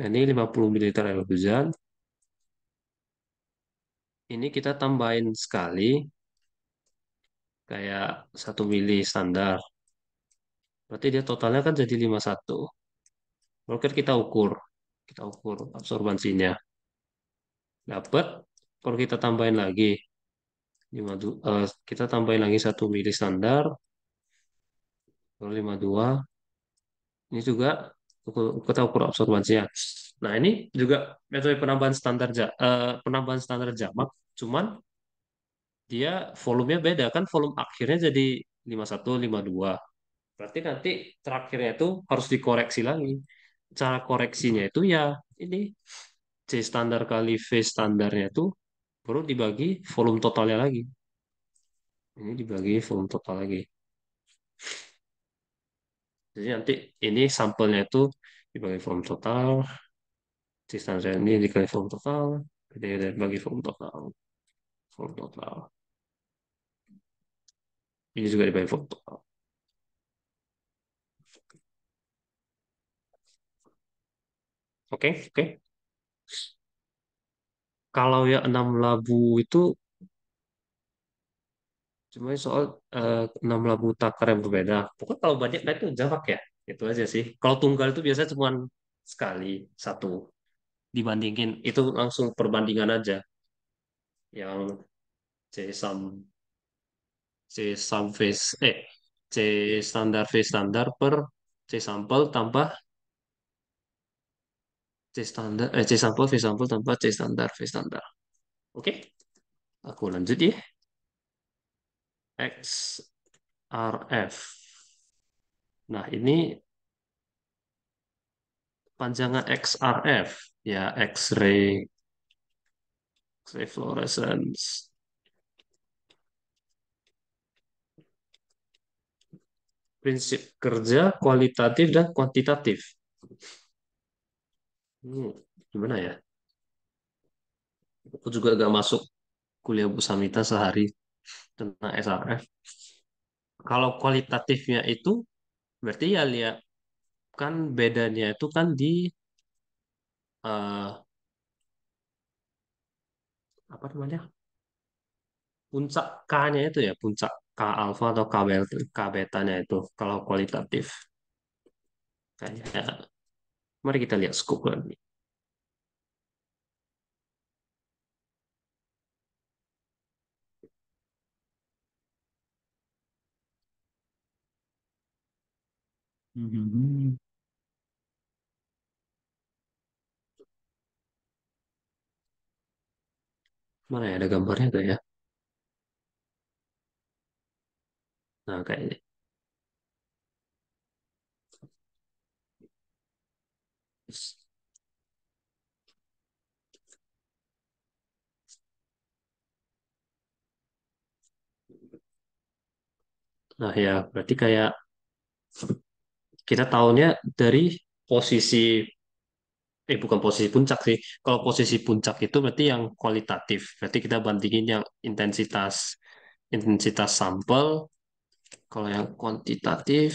ini 50 ml air hujan. Ini kita tambahin sekali kayak 1 mili standar. Berarti dia totalnya kan jadi 51. Lalu kan kita ukur absorbansinya. Dapat, kalau kita tambahin lagi, kita tambahin lagi 1 mili standar, lalu 52, ini juga kita ukur absorbansinya. Nah, ini juga metode penambahan standar jamak, cuman dia volumenya beda kan volume akhirnya jadi 51, 52. Berarti nanti terakhirnya itu harus dikoreksi lagi. Cara koreksinya itu ya ini C standar kali V standarnya itu baru dibagi volume totalnya lagi. Ini dibagi volume total lagi. Jadi nanti ini sampelnya itu dibagi volume total, C standar ini dikali volume total, jadi bagi volume total, volume total. Ini juga dibagi volume total. Oke, oke. Kalau ya 6 labu itu cuma soal 6 labu takar yang berbeda. Pokoknya kalau banyak kan itu jamak ya. Itu aja sih. Kalau tunggal itu biasanya cuma sekali, satu. Dibandingin itu langsung perbandingan aja. Yang C sum C sum face C standar V standar per C sampel tambah C sampel V sampel tambah C standar V standar. Oke, aku lanjut ya. XRF. Nah, ini panjangan XRF ya X-ray fluorescence. Prinsip kerja kualitatif dan kuantitatif. Hmm, gimana ya? Aku juga gak masuk kuliah Bu Samita sehari tentang SRF. Kalau kualitatifnya itu berarti ya lihat kan bedanya itu kan di eh, apa namanya puncak K-nya itu ya puncak K alfa atau K betanya itu kalau kualitatif kayaknya mari kita lihat scope lagi. Mhm. Mana ya ada gambarnya tuh ya. Nah kayaknya. Nah ya berarti kayak kita tahunya dari posisi bukan posisi puncak sih. Kalau posisi puncak itu berarti yang kualitatif. Berarti kita bandingin yang intensitas intensitas sampel. Kalau yang kuantitatif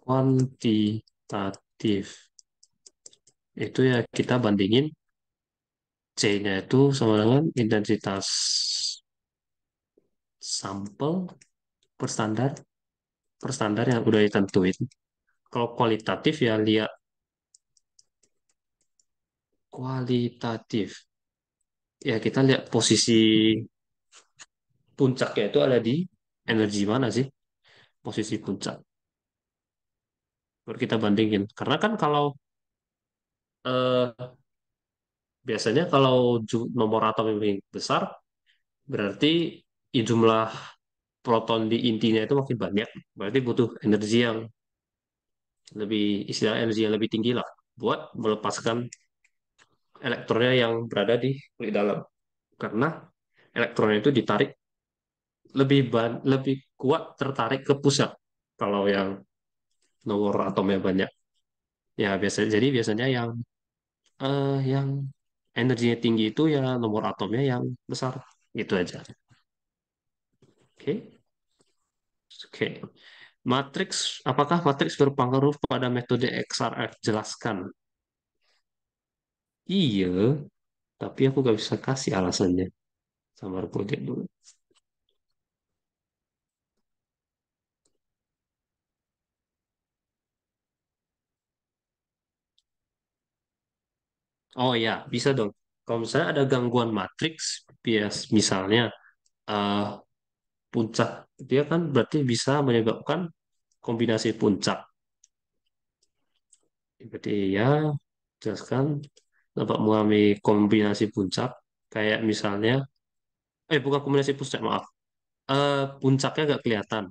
Kuantitatif itu ya kita bandingin C-nya itu sama dengan intensitas sampel per standar yang udah ditentuin. Kalau kualitatif ya lihat kualitatif. Ya kita lihat posisi puncaknya itu ada di energi mana sih posisi puncak. Baru kita bandingin. Karena kan kalau eh, biasanya kalau nomor atom yang lebih besar berarti jumlah proton di intinya itu makin banyak. Berarti butuh energi yang lebih istilah energi yang lebih tinggi lah buat melepaskan elektronnya yang berada di kulit dalam. Karena elektronnya itu ditarik lebih kuat tertarik ke pusat kalau yang nomor atomnya banyak. Ya jadi biasanya yang energinya tinggi itu ya nomor atomnya yang besar. Gitu aja. Oke. Oke. Matriks, apakah matriks berpengaruh pada metode XRF? Jelaskan. Iya, tapi aku gak bisa kasih alasannya. Sama aku lihat dulu. Oh ya, bisa dong. Kalau misalnya ada gangguan matriks, misalnya eh, puncak, dia kan berarti bisa menyebabkan kombinasi puncak. Berarti ya, jelaskan dapat mengalami kombinasi puncak, kayak misalnya, bukan kombinasi puncak, maaf. Puncaknya nggak kelihatan.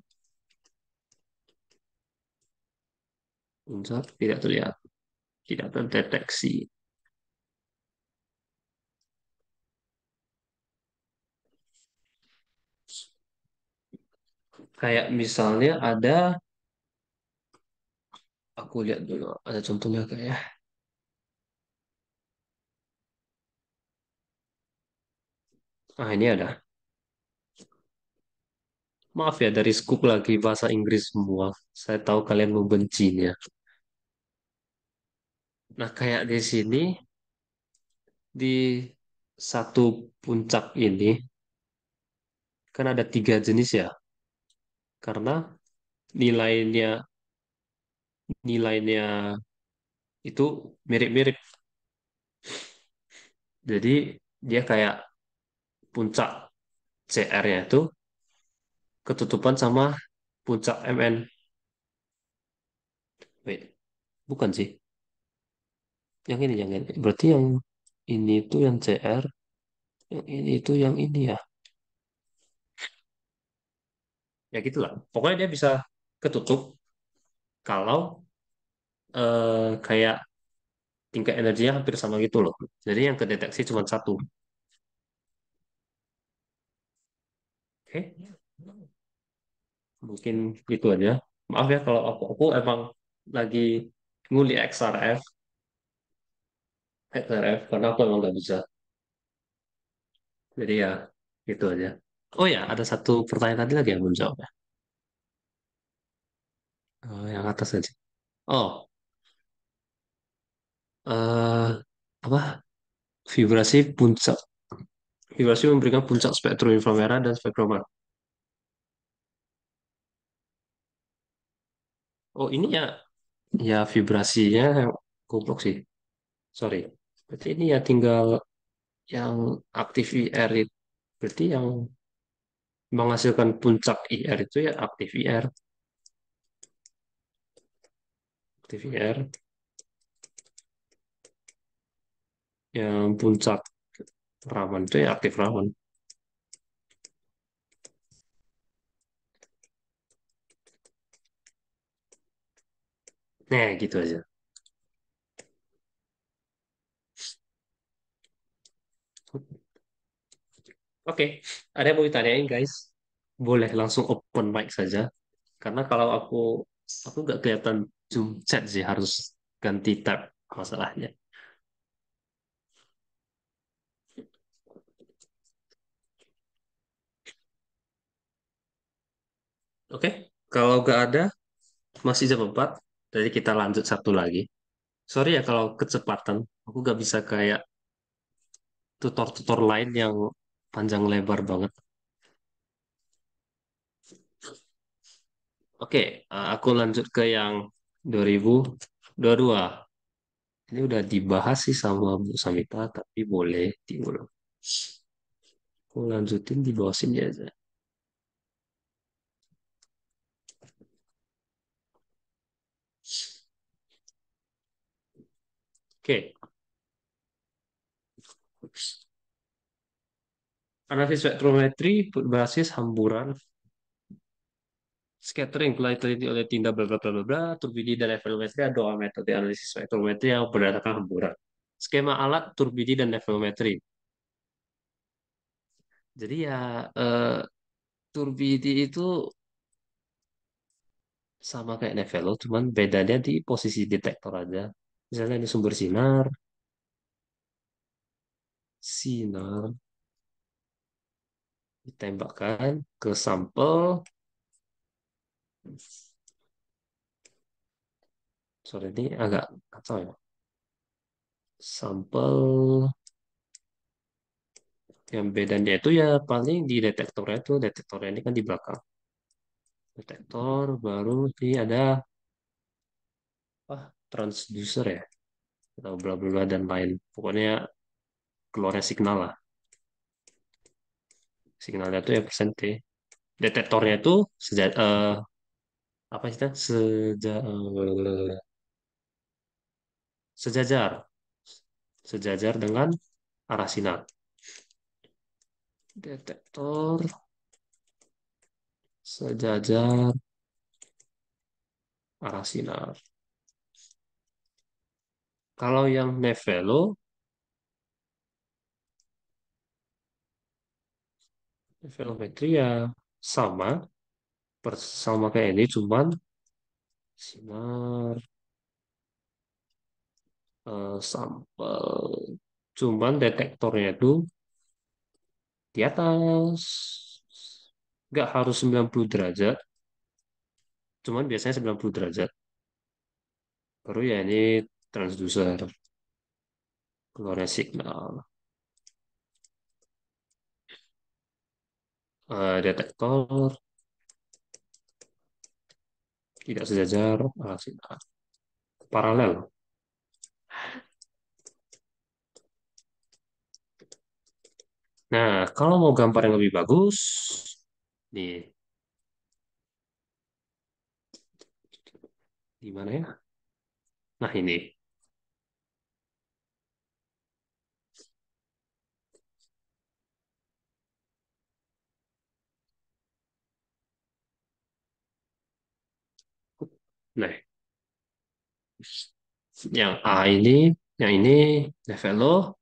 Puncak tidak terlihat, tidak terdeteksi. Kayak misalnya aku lihat dulu, ada contohnya kayak, ini ada. Maaf ya, dari scoop lagi bahasa Inggris semua. Saya tahu kalian membencinya. Nah, kayak di sini, di satu puncak ini, kan ada tiga jenis ya. Karena nilainya nilainya itu mirip-mirip. Jadi, dia kayak puncak CR-nya itu ketutupan sama puncak MN. Wait, bukan sih. Yang ini. Berarti yang ini itu yang CR, yang ini itu yang ini ya. Ya gitulah. Pokoknya dia bisa ketutup kalau kayak tingkat energinya hampir sama gitu loh. Jadi yang kedeteksi cuma satu. Oke, mungkin gitu aja. Maaf ya kalau aku emang lagi nguli XRF karena aku emang nggak bisa. Jadi ya gitu aja. Oh ya, ada satu pertanyaan tadi lagi yang belum jawab ya. Yang atas aja. Oh, eh apa? Vibrasi puncak. Vibrasi memberikan puncak spektrum inframerah dan spektrum. Oh ini ya vibrasinya goblok sih. Sorry. Berarti ini ya tinggal yang aktif IR itu. Berarti yang menghasilkan puncak IR itu ya aktif IR. Aktif IR yang puncak Raman itu ya aktif Raman. Nah, gitu aja. Oke, ada yang mau ditanyain guys? Boleh langsung open mic saja. Karena kalau aku nggak kelihatan zoom chat sih harus ganti tab masalahnya. Oke, kalau nggak ada, Masih jam 4, jadi kita lanjut satu lagi. Sorry ya kalau kecepatan, aku gak bisa kayak tutor-tutor lain yang panjang lebar banget. Oke, aku lanjut ke yang 2022. Ini udah dibahas sih sama Bu Samita, tapi boleh diulang. Aku lanjutin di bawah sini aja. Oke, analisis spektrometri berbasis hamburan scattering telah diteliti oleh Tinda bla bla bla bla bla, turbidi dan levelometri adalah metode analisis spektrometri yang berdasarkan hamburan. Skema alat turbidi dan levelometri. Jadi ya turbidi itu sama kayak Nevelo, cuman bedanya di posisi detektor aja. Misalnya ini sumber sinar, sinar ditembakkan ke sampel. Sorry ini agak kacau ya. Sampel yang bedanya itu ya paling di detektornya itu detektornya ini kan di belakang. Detektor baru ini ada transducer ya atau bla bla bla dan lain. Pokoknya keluarnya signal lah. Signalnya itu ya persen T. Detektornya itu apa sih? Sejajar, sejajar dengan arah sinar. Detektor sejajar arah sinar. Kalau yang Nevelo, Nevelometri ya sama, sama kayak ini, cuman sinar sampel. Cuman detektornya itu di atas. Nggak harus 90 derajat, cuman biasanya 90 derajat. Baru ya ini transducer, keluarnya signal. Detektor tidak sejajar, signal. Paralel. Nah, kalau mau gambar yang lebih bagus, nih, di mana ya? Nah, ini. Nah, yang A ini, yang ini Nevelo,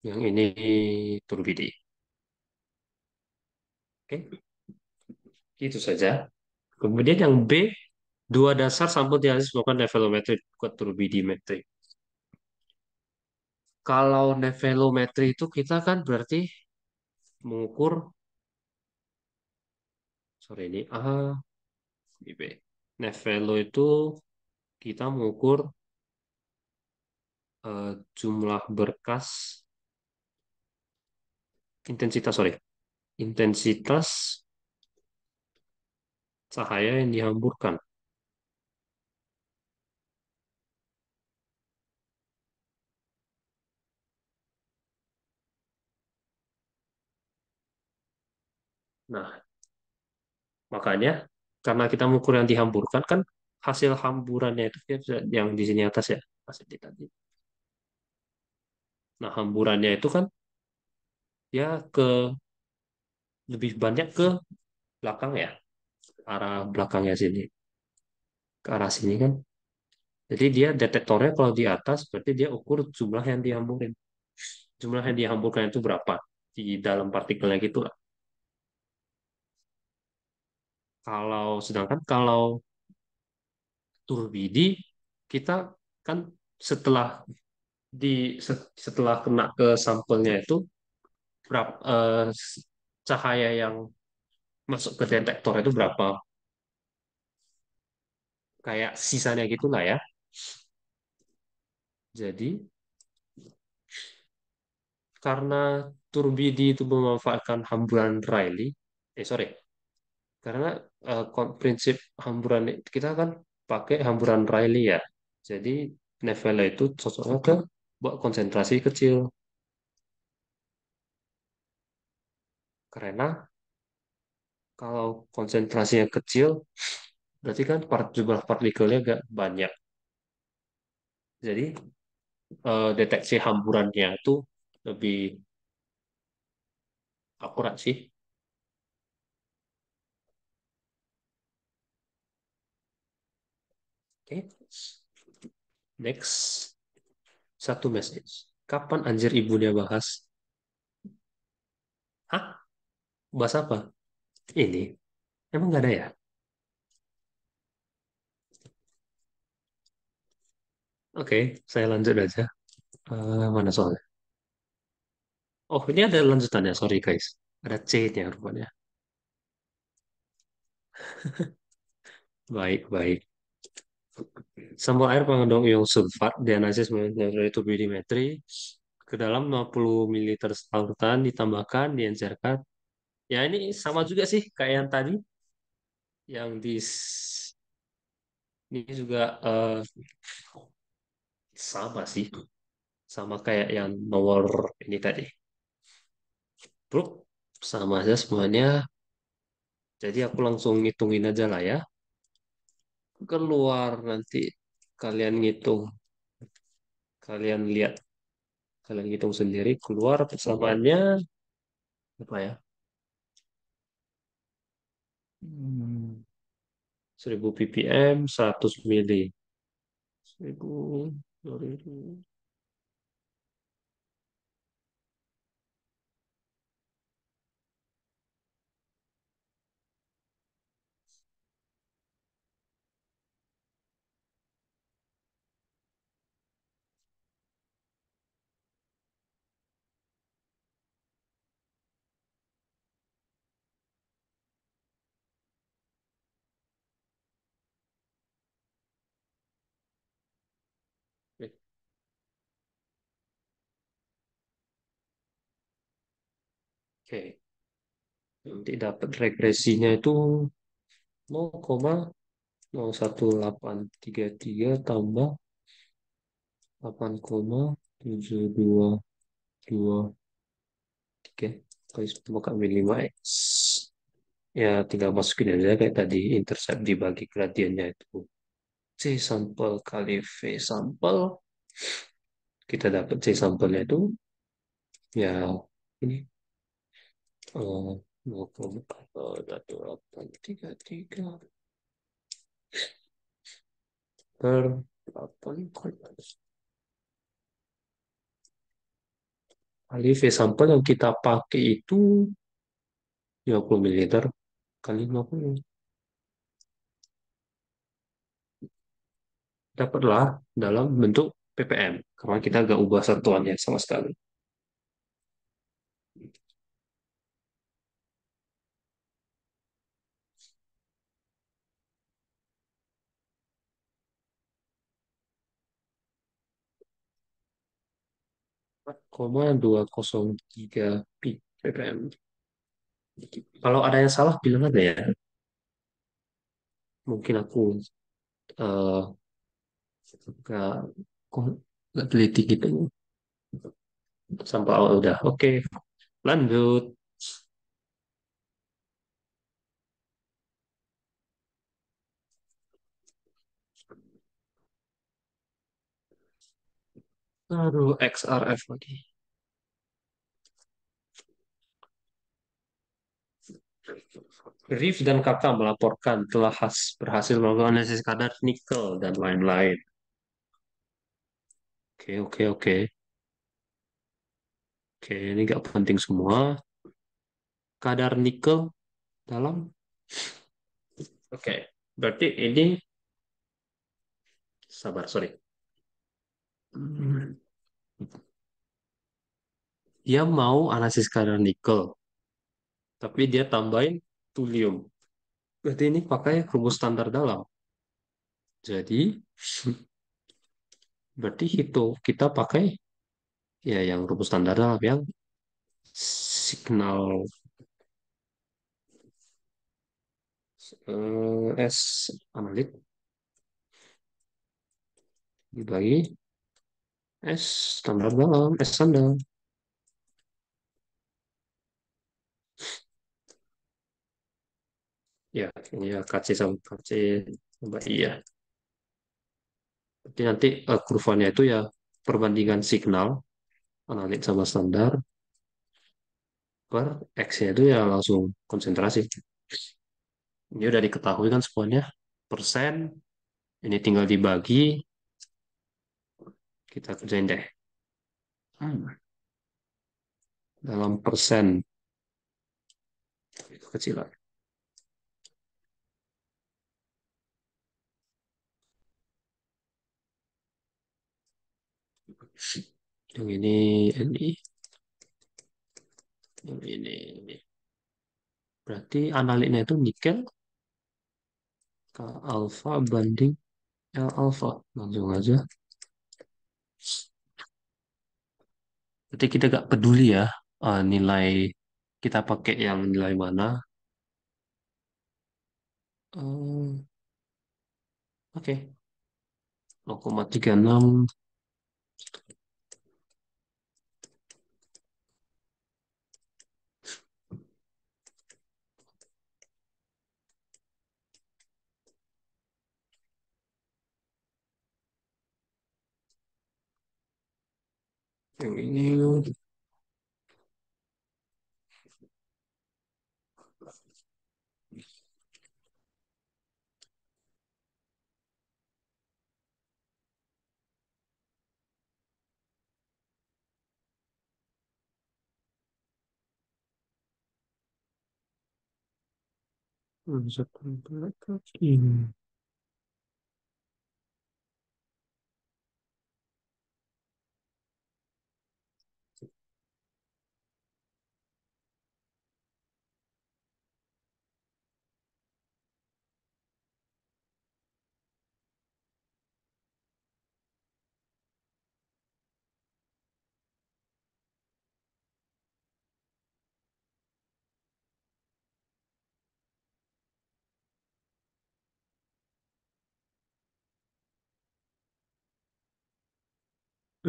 yang ini Turbidi. Oke, itu saja. Kemudian yang B, dua dasar sampel dialisis melakukan nevelometri bukan turbidimetri. Kalau nevelometri itu kita kan berarti mengukur, sorry ini A, ini B. Nevelo itu kita mengukur jumlah berkas, intensitas, sorry, intensitas cahaya yang dihamburkan. Nah, makanya karena kita mengukur yang dihamburkan kan hasil hamburannya itu yang di sini atas ya, hasil di tadi. Nah, hamburannya itu kan ya lebih banyak ke belakang ya, arah belakangnya sini, ke arah sini kan. Jadi dia detektornya kalau di atas berarti dia ukur jumlah yang dihamburin. Jumlah yang dihamburkan itu berapa di dalam partikelnya gitu lah. Sedangkan kalau turbidi kita kan setelah setelah kena ke sampelnya itu berapa cahaya yang masuk ke detektor itu berapa, kayak sisanya gitulah ya. Jadi karena turbidi itu memanfaatkan hamburan Rayleigh, sorry, karena prinsip hamburan kita kan pakai hamburan Rayleigh ya. Jadi Nevela itu cocoknya ke buat konsentrasi kecil, karena kalau konsentrasinya kecil berarti kan jumlah partikelnya gak banyak. Jadi deteksi hamburannya itu lebih akurat sih. Oke, next satu message. Kapan anjir ibunya bahas? Hah? Bahas apa? Ini emang gak ada ya? Oke, saya lanjut aja. Mana soalnya? Oh, ini ada lanjutannya. Sorry guys. Ada C-nya rupanya. Baik, baik. Sampel air mengandung ion sulfat dianalisis melalui turbidimetri ke dalam 50 ml lautan ditambahkan diencerkan. Ya ini sama juga sih kayak yang tadi, yang ini juga sama sih, sama kayak yang nomor ini tadi. Bro, sama aja semuanya. Jadi aku langsung ngitungin aja lah ya. Keluar nanti kalian ngitung, kalian lihat, kalian hitung sendiri keluar persamaannya apa ya? 1000 ppm 100 mili. 1000, 2000. Oke, nanti dapat regresinya itu 0,01833 tambah 8,7223 kali 10 kali 5 X. Ya, tinggal masukin aja kayak tadi, intercept dibagi gradiennya itu. C sampel kali V sampel. Kita dapat C sampelnya itu, ya ini, 0,1833 per 8 kali V sampel yang kita pakai itu 50 ml kali 50. Dapatlah dalam bentuk ppm karena kita nggak ubah satuannya sama sekali. 4,203 ppm. Kalau ada yang salah bilang aja ya. Mungkin aku eh, nggak kok nggak teliti gitu. Sampai awal udah. Oke, lanjut. Aduh, XRF lagi. Rif dan kakak melaporkan telah berhasil melakukan analisis kadar nikel dan lain-lain. Oke, oke, oke. Oke, ini nggak penting semua. Kadar nikel dalam. Oke, berarti ini sabar, sorry. Hmm, Dia mau analisis kadar nikel, tapi dia tambahin thulium. Berarti ini pakai rumus standar dalam. Jadi, berarti itu kita pakai ya yang rumus standar dalam yang signal S analit dibagi S standar dalam, S standar. Ya, ini ya KC sama KC tambah iya. Jadi nanti kurvanya itu ya perbandingan signal analit sama standar per X-nya itu ya langsung konsentrasi. Ini udah diketahui kan semuanya. Persen, ini tinggal dibagi, kita kerjain deh. Dalam persen, itu kecilan. Yang ini NI, yang ini. Berarti analitnya itu nikel K alfa banding L alfa. Langsung aja. Berarti kita gak peduli ya nilai kita pakai yang nilai mana. Eh, Oke, 0,36. Yang ini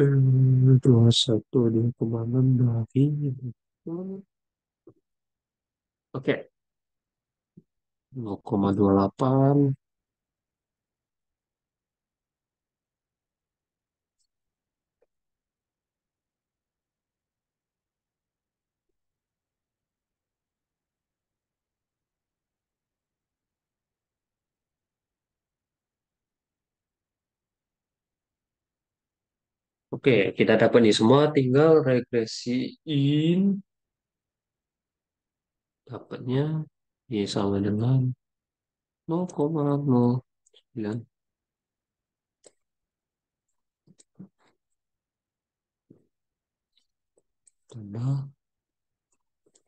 1 21 2,6 dari oke 0,28. Oke, kita dapat nih semua, tinggal regresiin. Dapatnya Y sama dengan 0,09 tambah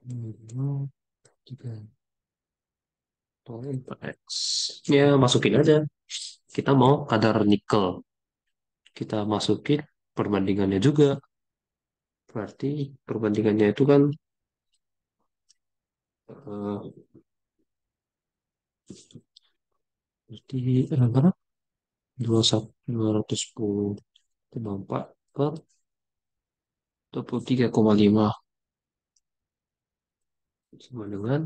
0,3 4X. Ya, masukin aja. Kita mau kadar nikel. Kita masukin perbandingannya juga. Berarti perbandingannya itu kan eh, berarti berapa? 210 tambah 4 per 23,5 sama dengan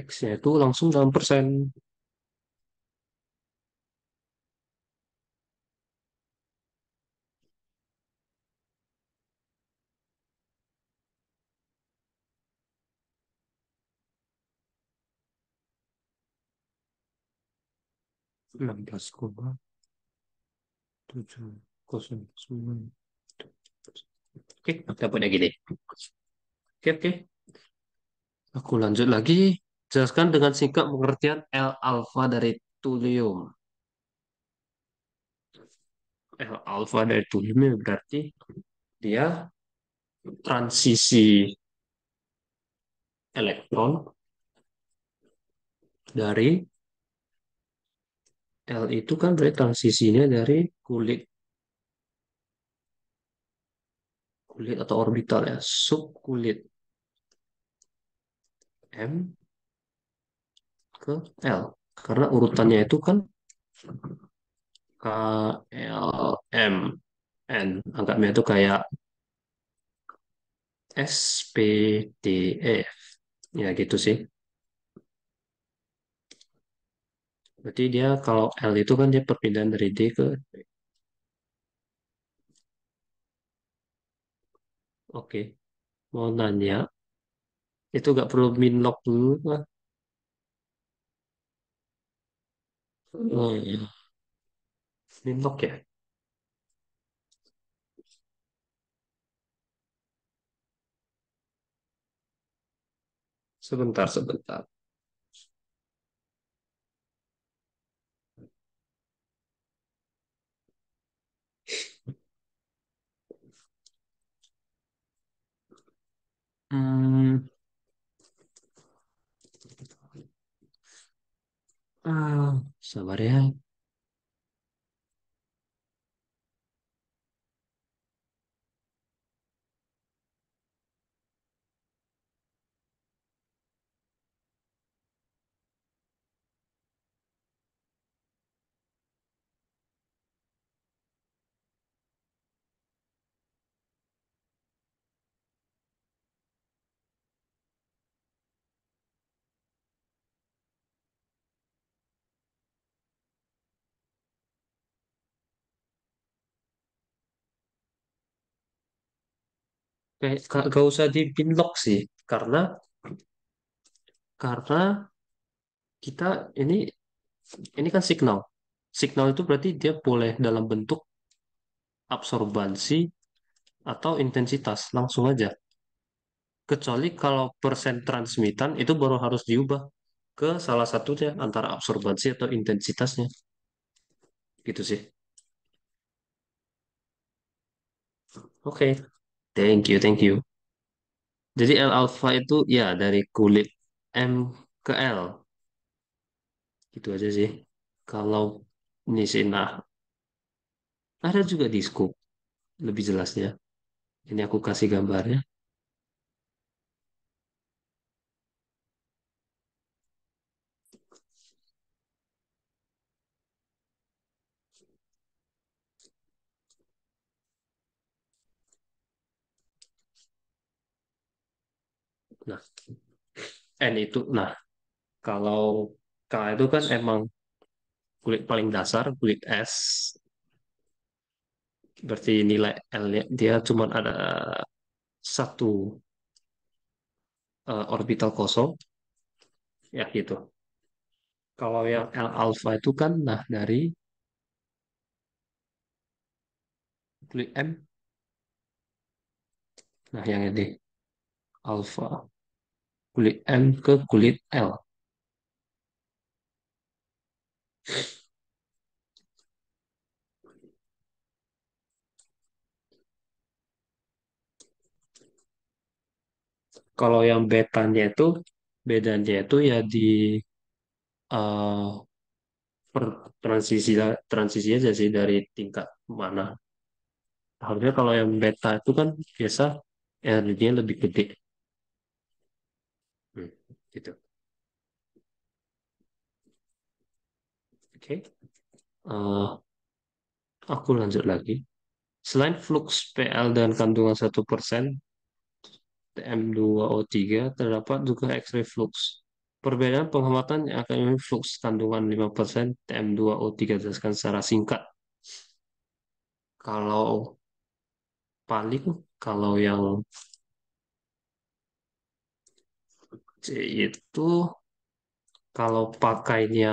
X-nya itu langsung dalam persen. 16,709. Oke, dapatnya gini. Oke, oke. Aku lanjut lagi. Jelaskan dengan singkat pengertian L alpha dari thulium. L alfa dari tubuhnya berarti dia transisi elektron dari L itu kan berarti transisinya dari kulit kulit atau orbital ya, sub kulit M ke L. Karena urutannya itu kan K, L, M, N. Anggapnya itu kayak S, P, D, E, F. Ya gitu sih. Berarti dia kalau L itu kan dia perpindahan dari D ke Oke. Mau nanya, itu gak perlu minlock dulu lah. Oh, iya. Minlock ya? Sebentar, sebentar. Hmm, sabar ya. Kayak gak usah di pinlock sih, karena kita ini kan signal. Signal itu berarti dia boleh dalam bentuk absorbansi atau intensitas langsung aja. Kecuali kalau persen transmitan itu baru harus diubah ke salah satunya antara absorbansi atau intensitasnya. Gitu sih. Oke, thank you, thank you. Jadi L alpha itu ya dari kulit M ke L. Gitu aja sih. Kalau ini sih, nah ada juga di scoop lebih jelasnya. Ini aku kasih gambarnya. Nah, N itu, nah kalau K itu kan emang kulit paling dasar, kulit S. Berarti nilai L-nya dia cuma ada satu orbital kosong, ya gitu. Kalau yang L alpha itu kan, nah dari kulit M, nah yang ini alpha, kulit M ke kulit L. Kalau yang betanya itu, bedanya itu ya di eh, per transisi transisi aja sih dari tingkat mana. Harusnya kalau yang beta itu kan biasa energinya lebih gede. Hmm, gitu. Oke. Eh, aku lanjut lagi. Selain flux PL dan kandungan 1%, TM2O3 terdapat juga X-ray flux. Perbedaan pengamatan yang akan flux kandungan 5% TM2O3 jelaskan secara singkat. Kalau paling, kalau yang C itu, kalau pakainya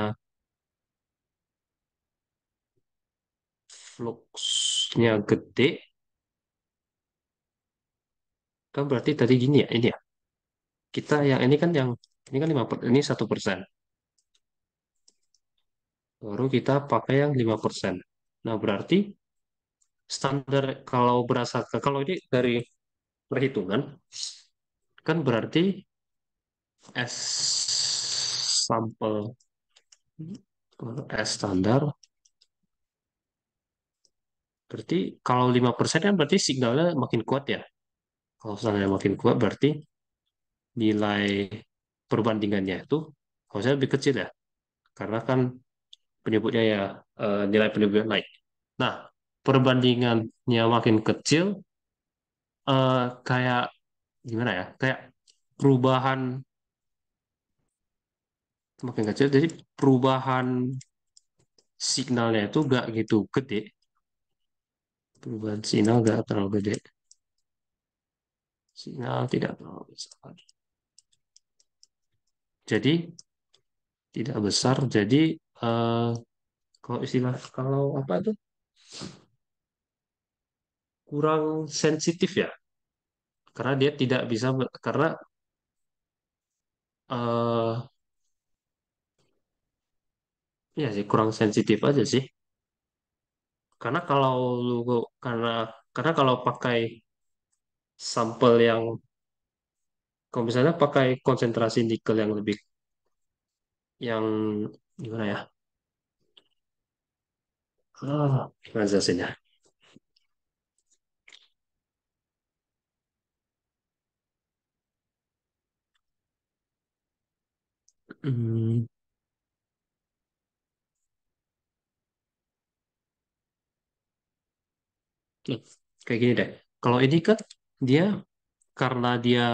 fluxnya gede, kan berarti tadi gini ya, ini ya. Kita yang ini kan 5 ini 1%. Baru kita pakai yang 5%. Nah, berarti standar kalau berdasarkan kalau ini dari perhitungan kan berarti S sampel S standar berarti kalau 5% kan berarti signalnya makin kuat ya. Kalau signalnya makin kuat berarti nilai perbandingannya itu harusnya lebih kecil ya. Karena kan penyebutnya ya nilai penyebutnya naik. Nah, perbandingannya makin kecil kayak gimana ya? Kayak perubahan makin kecil jadi perubahan signalnya itu gak gitu gede. Perubahan sinyal gak terlalu gede. Sinyal tidak terlalu besar. Jadi tidak besar. Jadi eh, kalau istilah kalau apa itu kurang sensitif ya. Karena dia tidak bisa karena eh ya sih kurang sensitif aja sih. Karena kalau lu karena karena kalau pakai sampel yang kalau misalnya pakai konsentrasi nikel yang lebih yang gimana ya? Gimana jelasinnya? Hmm, kayak gini deh. Kalau ini kan dia karena dia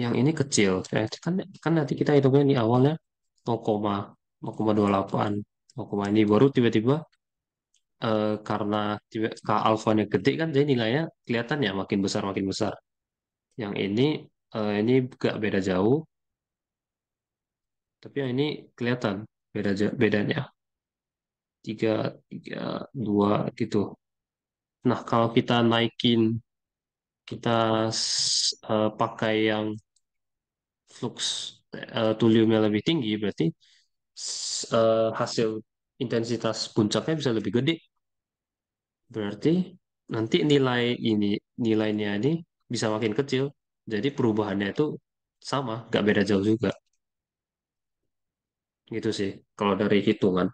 yang ini kecil, kan kan nanti kita hitungnya di awalnya 0,0,28, 0, ini baru tiba-tiba karena tiba alfanya gede kan jadi nilainya kelihatan ya makin besar makin besar. Yang ini gak beda jauh, tapi yang ini kelihatan bedanya tiga tiga dua gitu. Nah kalau kita naikin kita pakai yang flux tuliumnya lebih tinggi berarti hasil intensitas puncaknya bisa lebih gede. Berarti nanti nilainya ini bisa makin kecil. Jadi perubahannya itu sama, nggak beda jauh juga. Gitu sih. Kalau dari hitungan.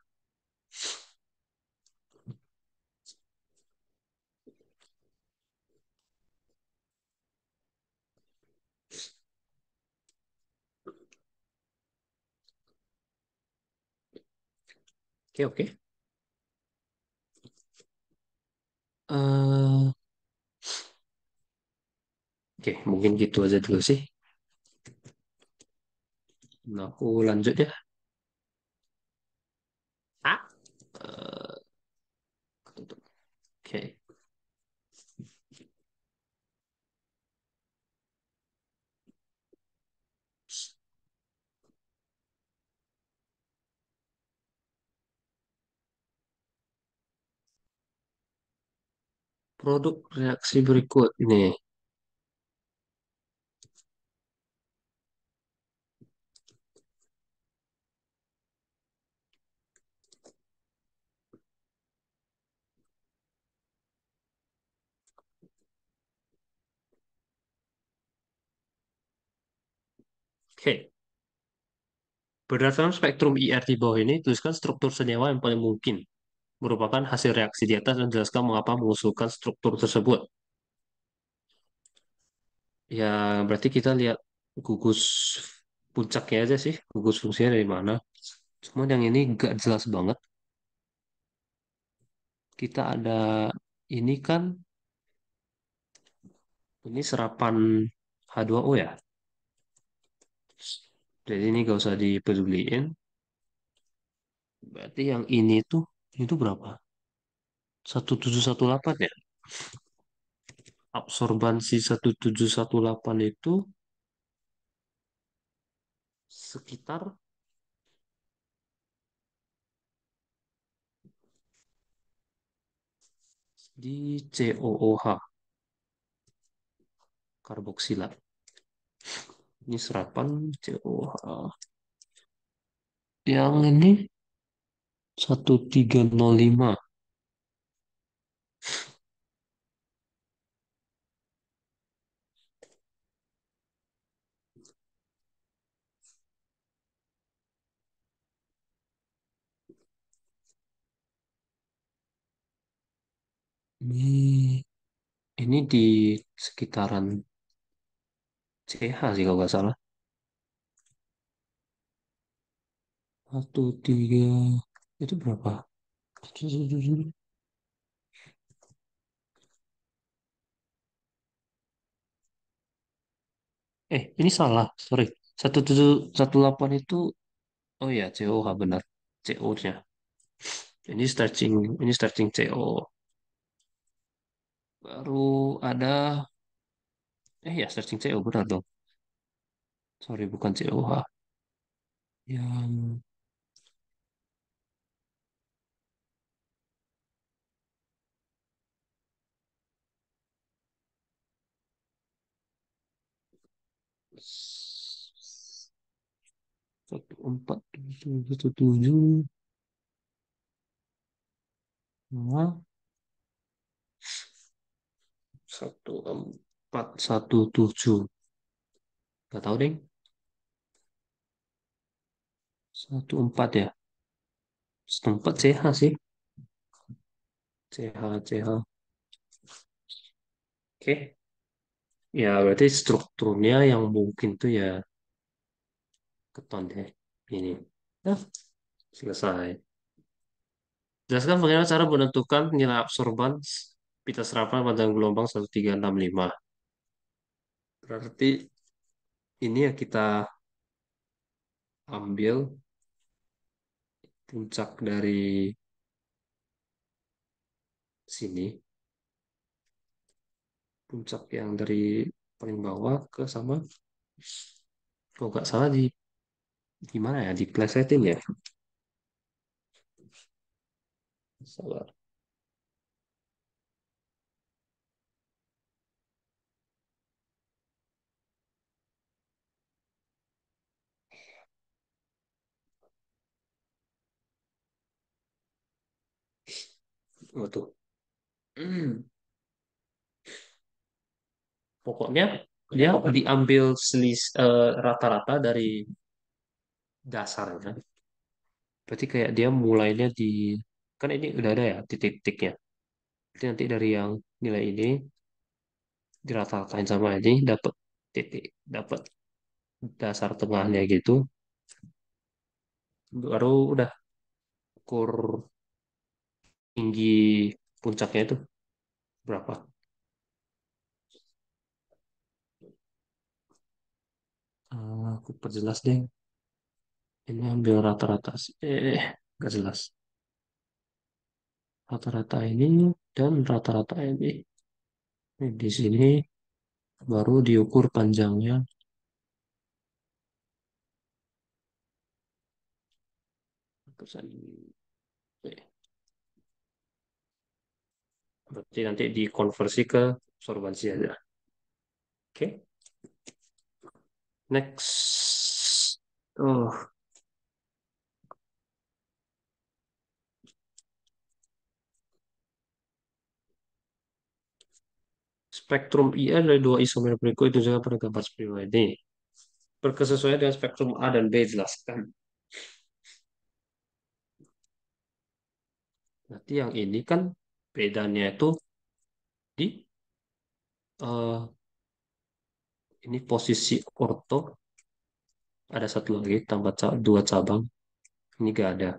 Oke, oke. Eh, oke, mungkin gitu aja dulu sih. Nah, aku lanjut ya. Ah, eh, ketutup. Oke. Produk reaksi berikut nih. Oke. Berdasarkan spektrum IR di bawah ini, tuliskan struktur senyawa yang paling mungkin merupakan hasil reaksi di atas dan jelaskan mengapa mengusulkan struktur tersebut. Ya, berarti kita lihat gugus puncaknya aja sih, gugus fungsinya dari mana. Cuman yang ini nggak jelas banget. Kita ada ini kan, ini serapan H2O ya. Jadi ini gak usah dipeduliin. Berarti yang ini tuh, itu berapa? 1718 ya. Absorbansi 1718 itu sekitar di COOH, karboksila. Ini serapan COOH. Yang ini 1305. Ini ini di sekitaran CH sih kalau nggak salah. 13 itu berapa? Ini salah. Sorry. 1718 itu, oh ya, COH benar. CO-nya. Ini stretching CO. Baru ada, ya stretching CO benar dong. Sorry, bukan COH. Yang 1417 1417. Gak tahu deh. 14 ya. Setempat CH sih. CH, CH. Oke. Ya, berarti strukturnya yang mungkin tuh ya keton deh. Ini. Nah, selesai. Jelaskan bagaimana cara menentukan nilai absorban pita serapan pada gelombang 1365. Berarti ini ya kita ambil puncak dari sini, puncak yang dari paling bawah ke sama, kalau nggak salah di gimana ya, diplesetin ya. Sabar. Oh, tuh. Hmm. Pokoknya dia diambil rata-rata dari dasarnya. Berarti kayak dia mulainya di, kan ini udah ada ya titik-titiknya. Berarti nanti dari yang nilai ini dirata-ratain sama ini dapat titik, dapat dasar tengahnya gitu. Baru udah ukur tinggi puncaknya itu berapa. Aku perjelas deh. Ini ambil rata-rata sih. Nggak jelas. Rata-rata ini dan rata-rata ini. Di sini baru diukur panjangnya. Persen. Berarti nanti dikonversi ke absorbansi aja. Oke. Next. Oh, spektrum IA dari dua isomer berikut itu juga pada gambar seperti ini. Berkesesuaian dengan spektrum A dan B jelaskan. Berarti yang ini kan bedanya itu di eh, ini posisi orto, ada satu lagi tambah dua cabang, ini gak ada.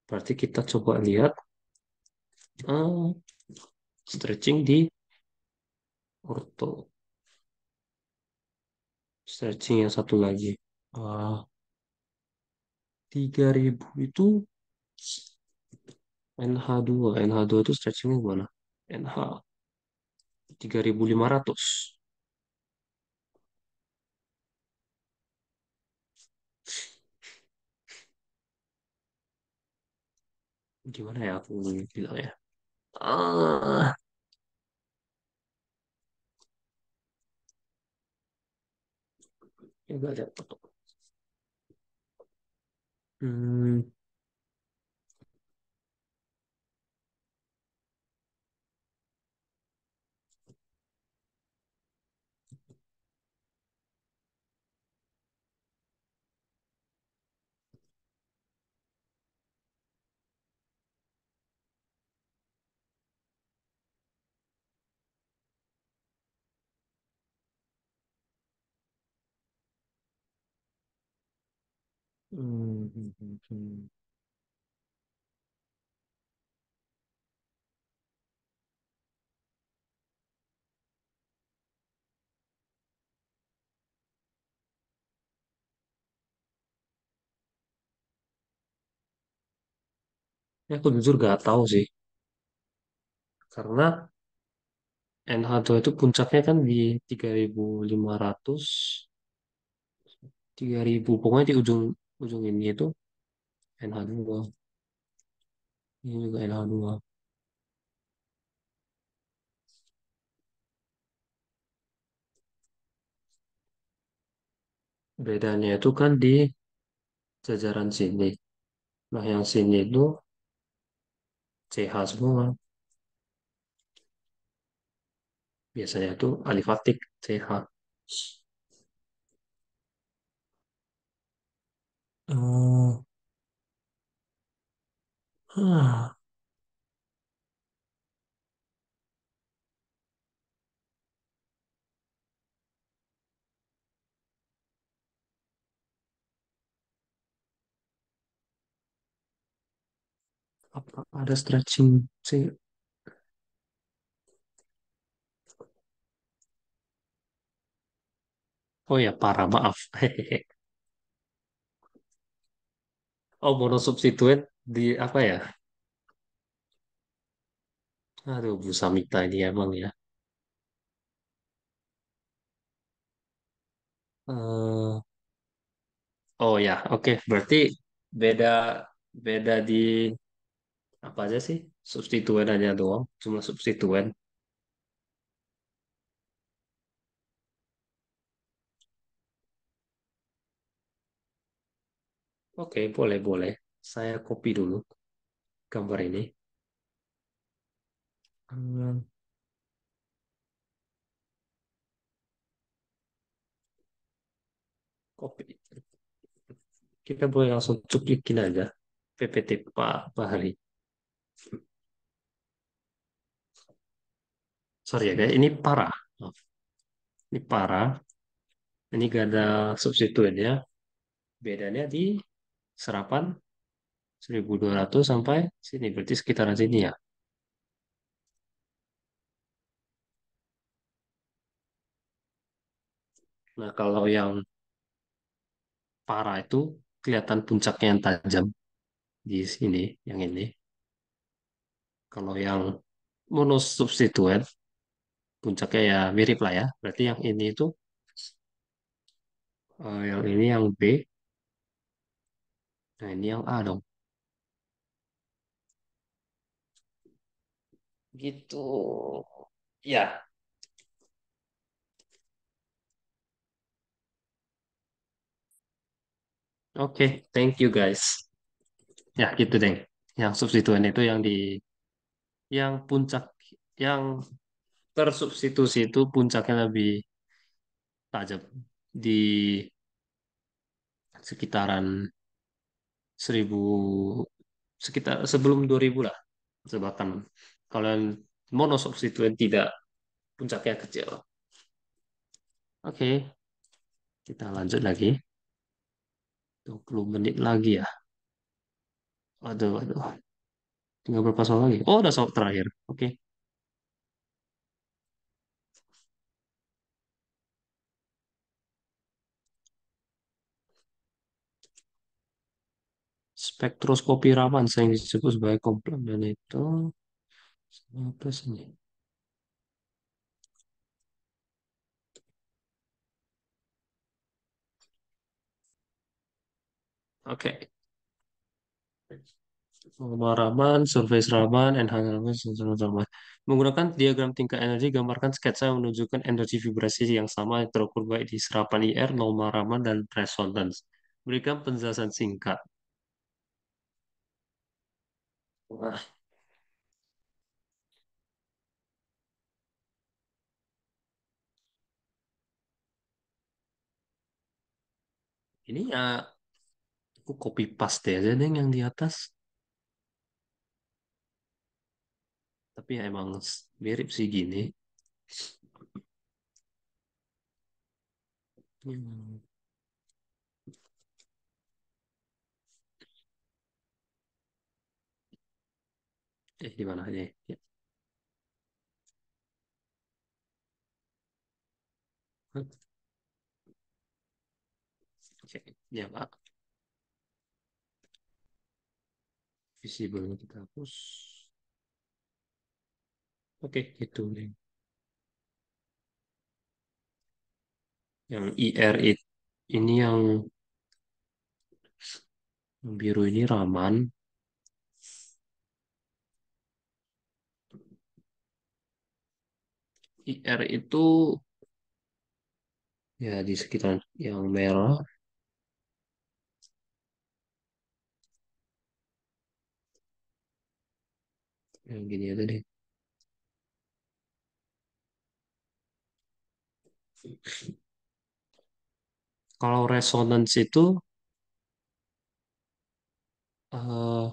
Berarti kita coba lihat eh, stretching di orto, stretching yang satu lagi. Ah, 3000 itu NH2. NH2 itu stretchingnya gimana? NH 3500. Gimana ya aku bilang ya? Ah, ya gak ada. Hmm, Hmm, hmm, hmm, hmm. Ya, aku jujur gak tahu sih, karena NH2 itu puncaknya kan di 3.500, 3.000, pokoknya di ujung ujung ini itu NH2, ini juga NH2. Bedanya itu kan di jajaran sini. Nah, yang sini itu CH semua. Biasanya itu alifatik CH. Oh, hah, apa ada stretching sih? Oh ya, parah, maaf. Hehehe. Oh, monosubstituen di apa ya? Aduh, Bu Samita ini emang ya. Eh, oh ya, oke. Berarti beda beda di apa aja sih? Substituen aja doang. Cuma substituen. Oke, boleh, boleh. Saya copy dulu gambar ini. Hmm, copy. Kita boleh langsung cuplikin aja. PPT Pak Hari. Sorry ya, guys. Ini parah. Maaf. Ini parah. Ini gak ada substituennya. Bedanya di serapan 1.200 sampai sini. Berarti sekitaran sini ya. Nah, kalau yang parah itu kelihatan puncaknya yang tajam di sini, yang ini. Kalau yang monosubstituen, puncaknya ya mirip lah ya. Berarti yang ini itu, yang ini yang B, nah ini yang A dong. Gitu. Ya, oke. Thank you guys. Ya, gitu deh. Yang substituen itu yang puncak, yang tersubstitusi itu puncaknya lebih tajam di sekitaran 1.000, sekitar sebelum 2.000 lah jebakan. Kalau yang monosubstituen tidak, puncaknya kecil. Oke, kita lanjut lagi. 20 menit lagi ya. Waduh, waduh. Tinggal berapa soal lagi? Oh, udah soal terakhir. Oke. Spektroskopi Raman yang disebut sebagai komplement itu apa sih ini? Oke. Norma Raman, survei Raman, enhancement Raman, Raman. Menggunakan diagram tingkat energi, gambarkan sketsa yang menunjukkan energi vibrasi yang sama yang terukur baik di serapan IR, norma Raman, dan resonance. Berikan penjelasan singkat. Wah, ini ya aku copy paste aja deh yang di atas. Tapi ya emang mirip sih gini. Hmm. Di mana aja ya? Ya. Oke, ya Pak. Visible kita hapus. Oke, itu nih. Yang IR ini yang biru ini Raman. IR itu ya di sekitar yang merah, yang gini aja deh. Kalau resonance itu eh,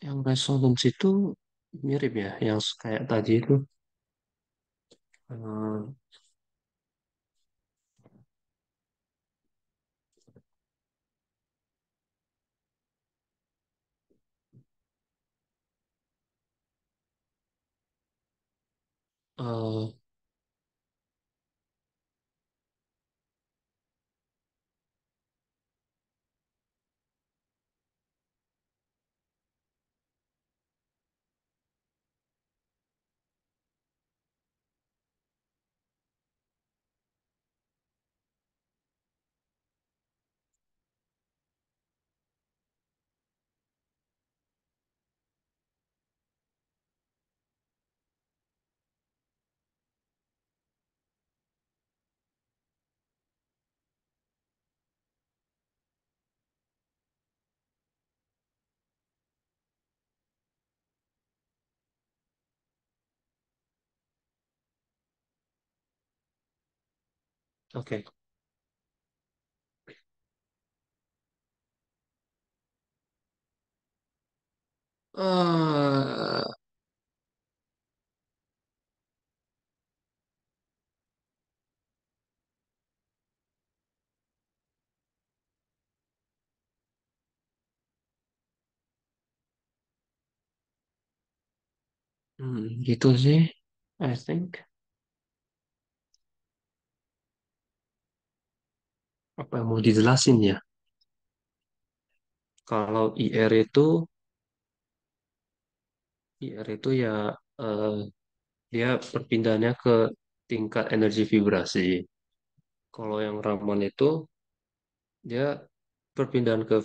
yang resonance itu mirip ya, yang kayak tadi itu. eh, eh, oke. Eh, gitu sih, I think. Apa yang mau dijelasin ya? Kalau IR itu ya eh, dia perpindahannya ke tingkat energi vibrasi. Kalau yang Raman itu dia perpindahan ke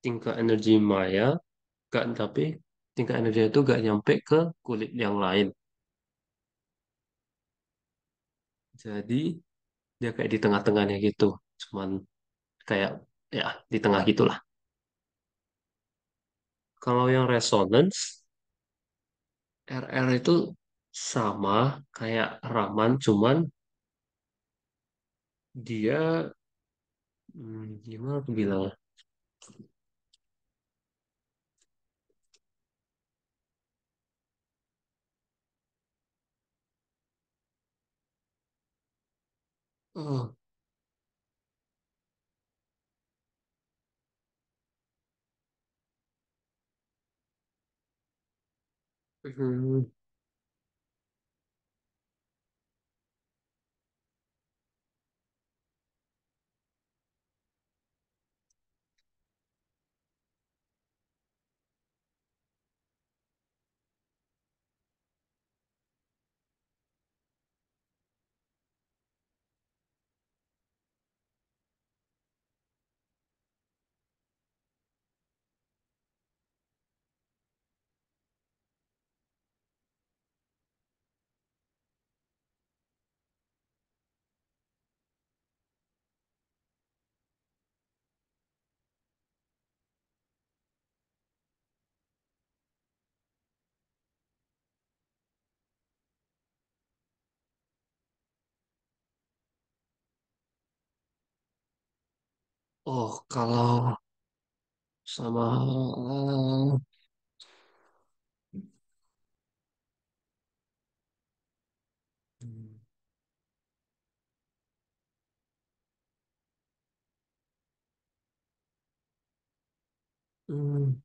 tingkat energi maya, gak, tapi tingkat energi itu gak nyampe ke kulit yang lain. Jadi dia kayak di tengah-tengahnya gitu. Cuman kayak ya di tengah gitulah. Kalau yang resonance, RR itu sama kayak Raman, cuman dia gimana aku bilang? Oh, hmm, oh kalau sama hmm, Hmm,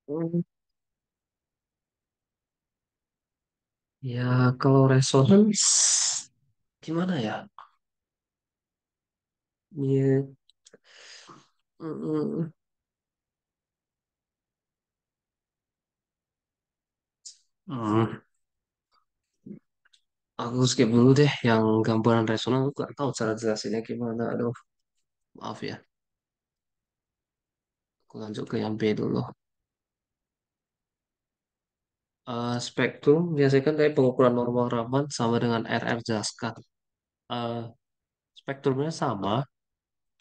hmm. Ya, kalau resonance gimana ya? Ya, mm, mm. Aku skip dulu deh yang gambaran resonan. Aku gak tahu cara jelasinnya gimana. Aduh, maaf ya. Aku lanjut ke yang B dulu. Spektrum biasanya kan dari pengukuran normal Raman sama dengan RR jelaskan. Eh, spektrumnya sama,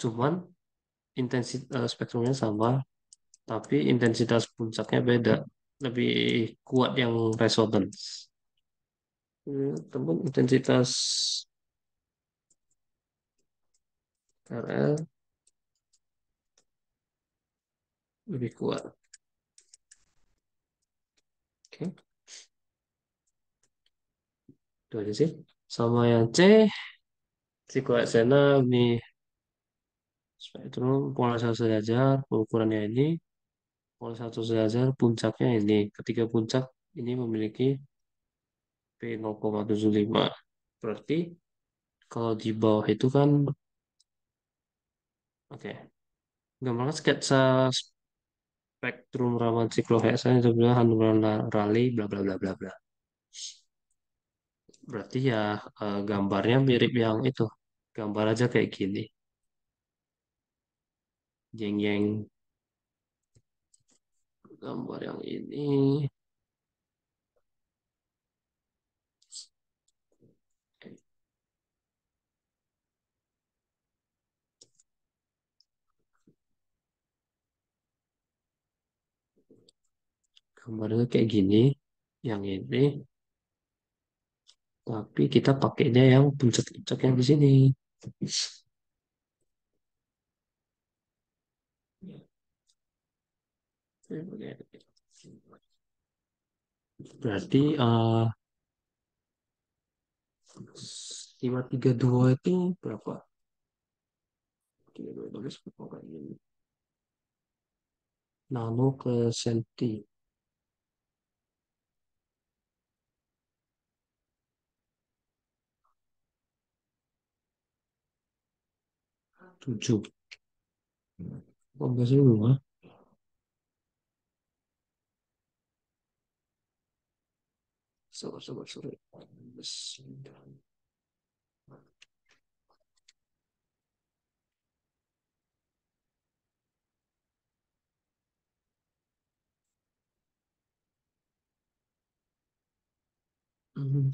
cuman spektrumnya sama, tapi intensitas puncaknya beda. Lebih kuat yang resonance. Teman intensitas RL lebih kuat. Oke, itu aja sih. Sama yang C, Cikoaxena ini spektrum pola satu sejajar, pengukurannya ini, pola satu sejajar, puncaknya ini. Ketiga puncak ini memiliki P 0,75. Berarti kalau di bawah itu kan, oke, gambarnya sketsa spektrum rawan siklohexan itu bilang handuran Raleigh bla bla bla bla bla. Berarti ya gambarnya mirip yang itu. Gambar aja kayak gini. Jeng jeng gambar yang ini. Gambarnya kayak gini. Yang ini. Tapi kita pakainya yang puncak-puncak yang di sini. Berarti 532 itu berapa? 532 berapa kayak gini? Nano ke senti 7. Kok enggak sih rumah? Sabar, sabar, sabar. Hmm.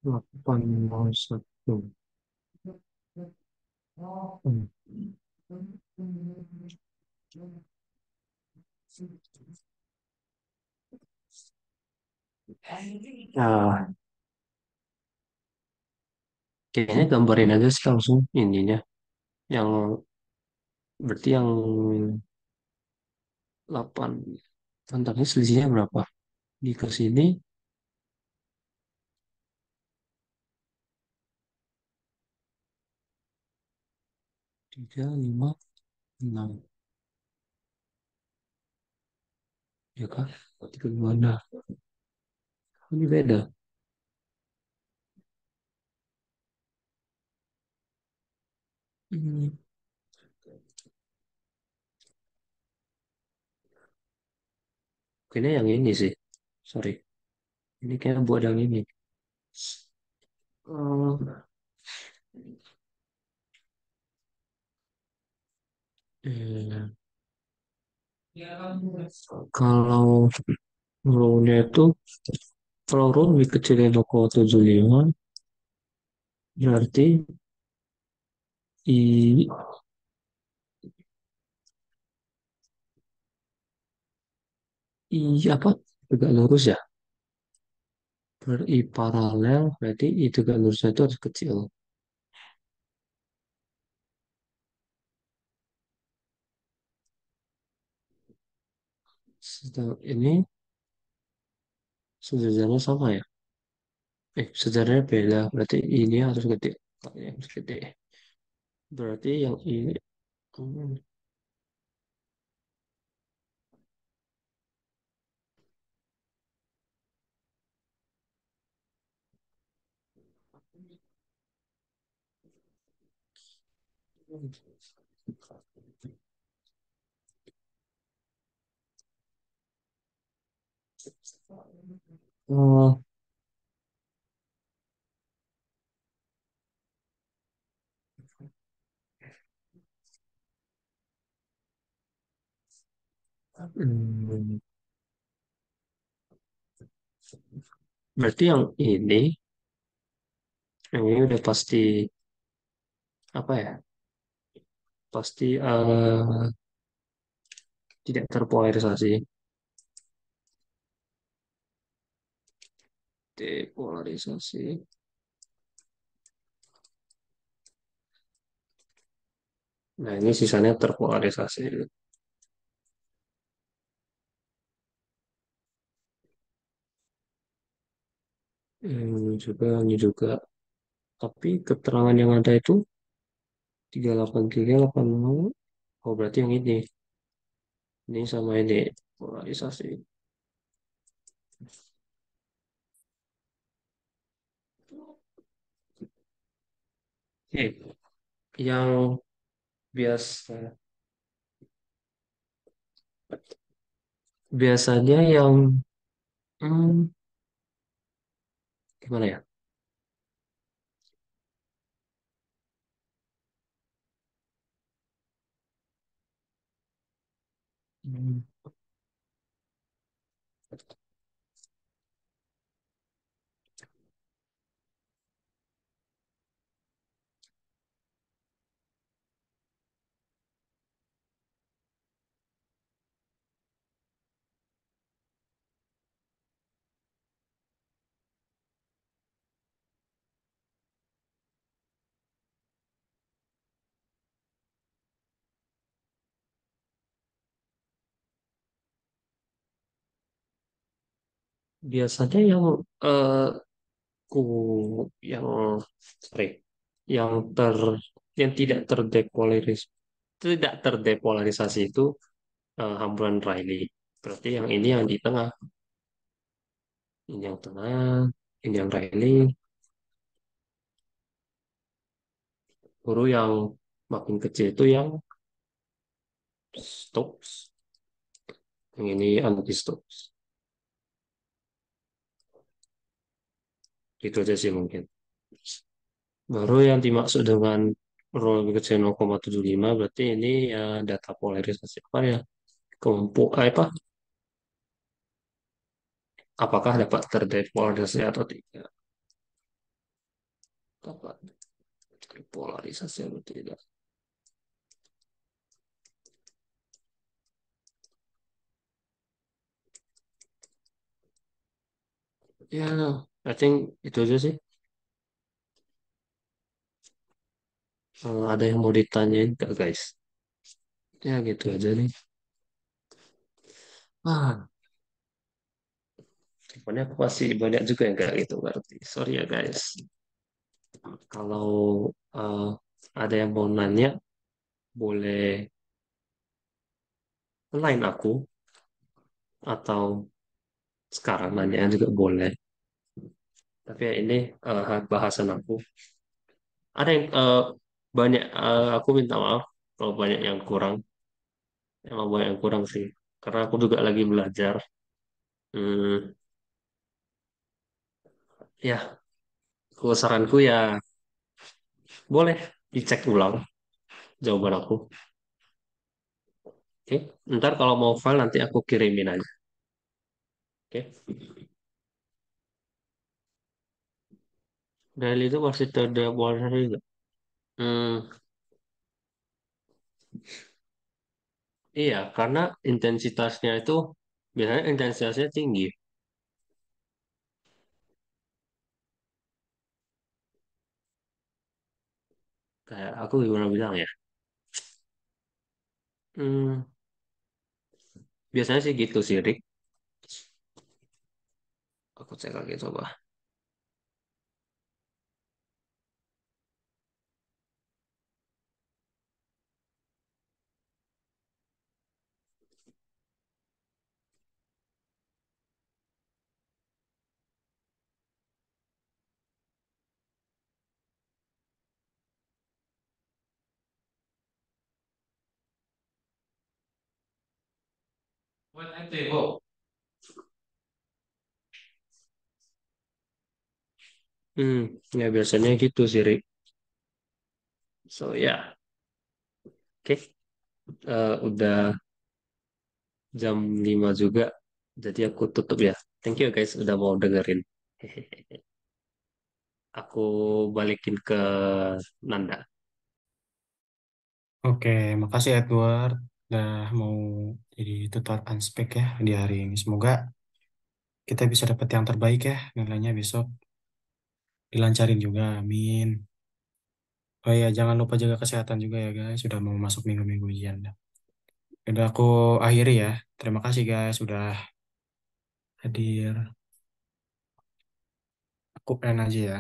Delapan mau satu. Hmm. Ya, kayaknya gambarin aja sih langsung ininya. Yang berarti yang 8. Tentangnya selisihnya berapa? Di ke sini 3 5 6. Ya kan? 3 gimana? Ini beda. Hmm. Kayaknya yang ini sih. Sorry. Ini kayaknya buat yang ini. Oh, eh, kalau Row-nya itu kalau row lebih kecil dari 0,75 berarti i apa? Tegak lurus ya. I paralel berarti I tegak lurusnya itu harus kecil. Sedang ini sejajarnya sama ya. Sejajarnya beda. Berarti ini harus gede. Ini harus gede. Berarti yang ini. hmm, Oh, hmm, berarti yang ini udah pasti apa ya? Pasti tidak terpolarisasi. Depolarisasi. Nah, ini sisanya terpolarisasi. Ini juga. Tapi keterangan yang ada itu 383, 80. Oh, berarti yang ini. Ini sama ini. Polarisasi. Oke. Yang biasa. Biasanya yang hmm, gimana ya? Hmm, Biasanya eh, ku yang sorry, yang ter yang tidak terdepolarisasi itu hamburan Rayleigh. Berarti yang ini yang di tengah, ini yang tengah, ini yang Rayleigh. Baru yang makin kecil itu yang Stokes, yang ini anti Stokes. Itu aja sih mungkin. Baru yang dimaksud dengan rho lebih kecil 0,75 berarti ini ya data polarisasi apa ya? Kelompok apa? Apakah dapat terdepolarisasi atau tidak? Dapat terpolarisasi atau tidak? Ya, I think itu aja sih. Ada yang mau ditanyain nggak guys? Ya gitu aja nih. Ah, sebenarnya aku masih banyak juga yang nggak gitu ngerti. Sorry ya guys. Kalau eh, ada yang mau nanya, boleh line aku atau sekarang nanya juga boleh. Tapi ya ini bahasan aku. Ada yang banyak, aku minta maaf kalau banyak yang kurang. Emang banyak yang kurang sih. Karena aku juga lagi belajar. Hmm, ya, saranku ya boleh dicek ulang jawaban aku. Oke, ntar kalau mau file nanti aku kirimin aja. Oke. Daily itu masih terdewarisasi nggak? Hmm, iya, karena intensitasnya itu biasanya intensitasnya tinggi. Kayak aku gimana bilang ya? Hmm, biasanya sih gitu sih, Rick. Aku cek lagi coba. Hmm, ya biasanya gitu sih, Rick. So ya, oke. Udah jam 5 juga. Jadi aku tutup ya. Thank you guys udah mau dengerin. Hehehe. Aku balikin ke Nanda. Oke, makasih Edward udah mau jadi tutor Unspec ya di hari ini. Semoga kita bisa dapat yang terbaik ya nilainya besok. Dilancarin juga, amin. Oh iya, jangan lupa jaga kesehatan juga ya guys. Sudah mau masuk minggu-minggu ujian. Udah aku akhiri ya. Terima kasih guys sudah hadir. Aku plan aja ya.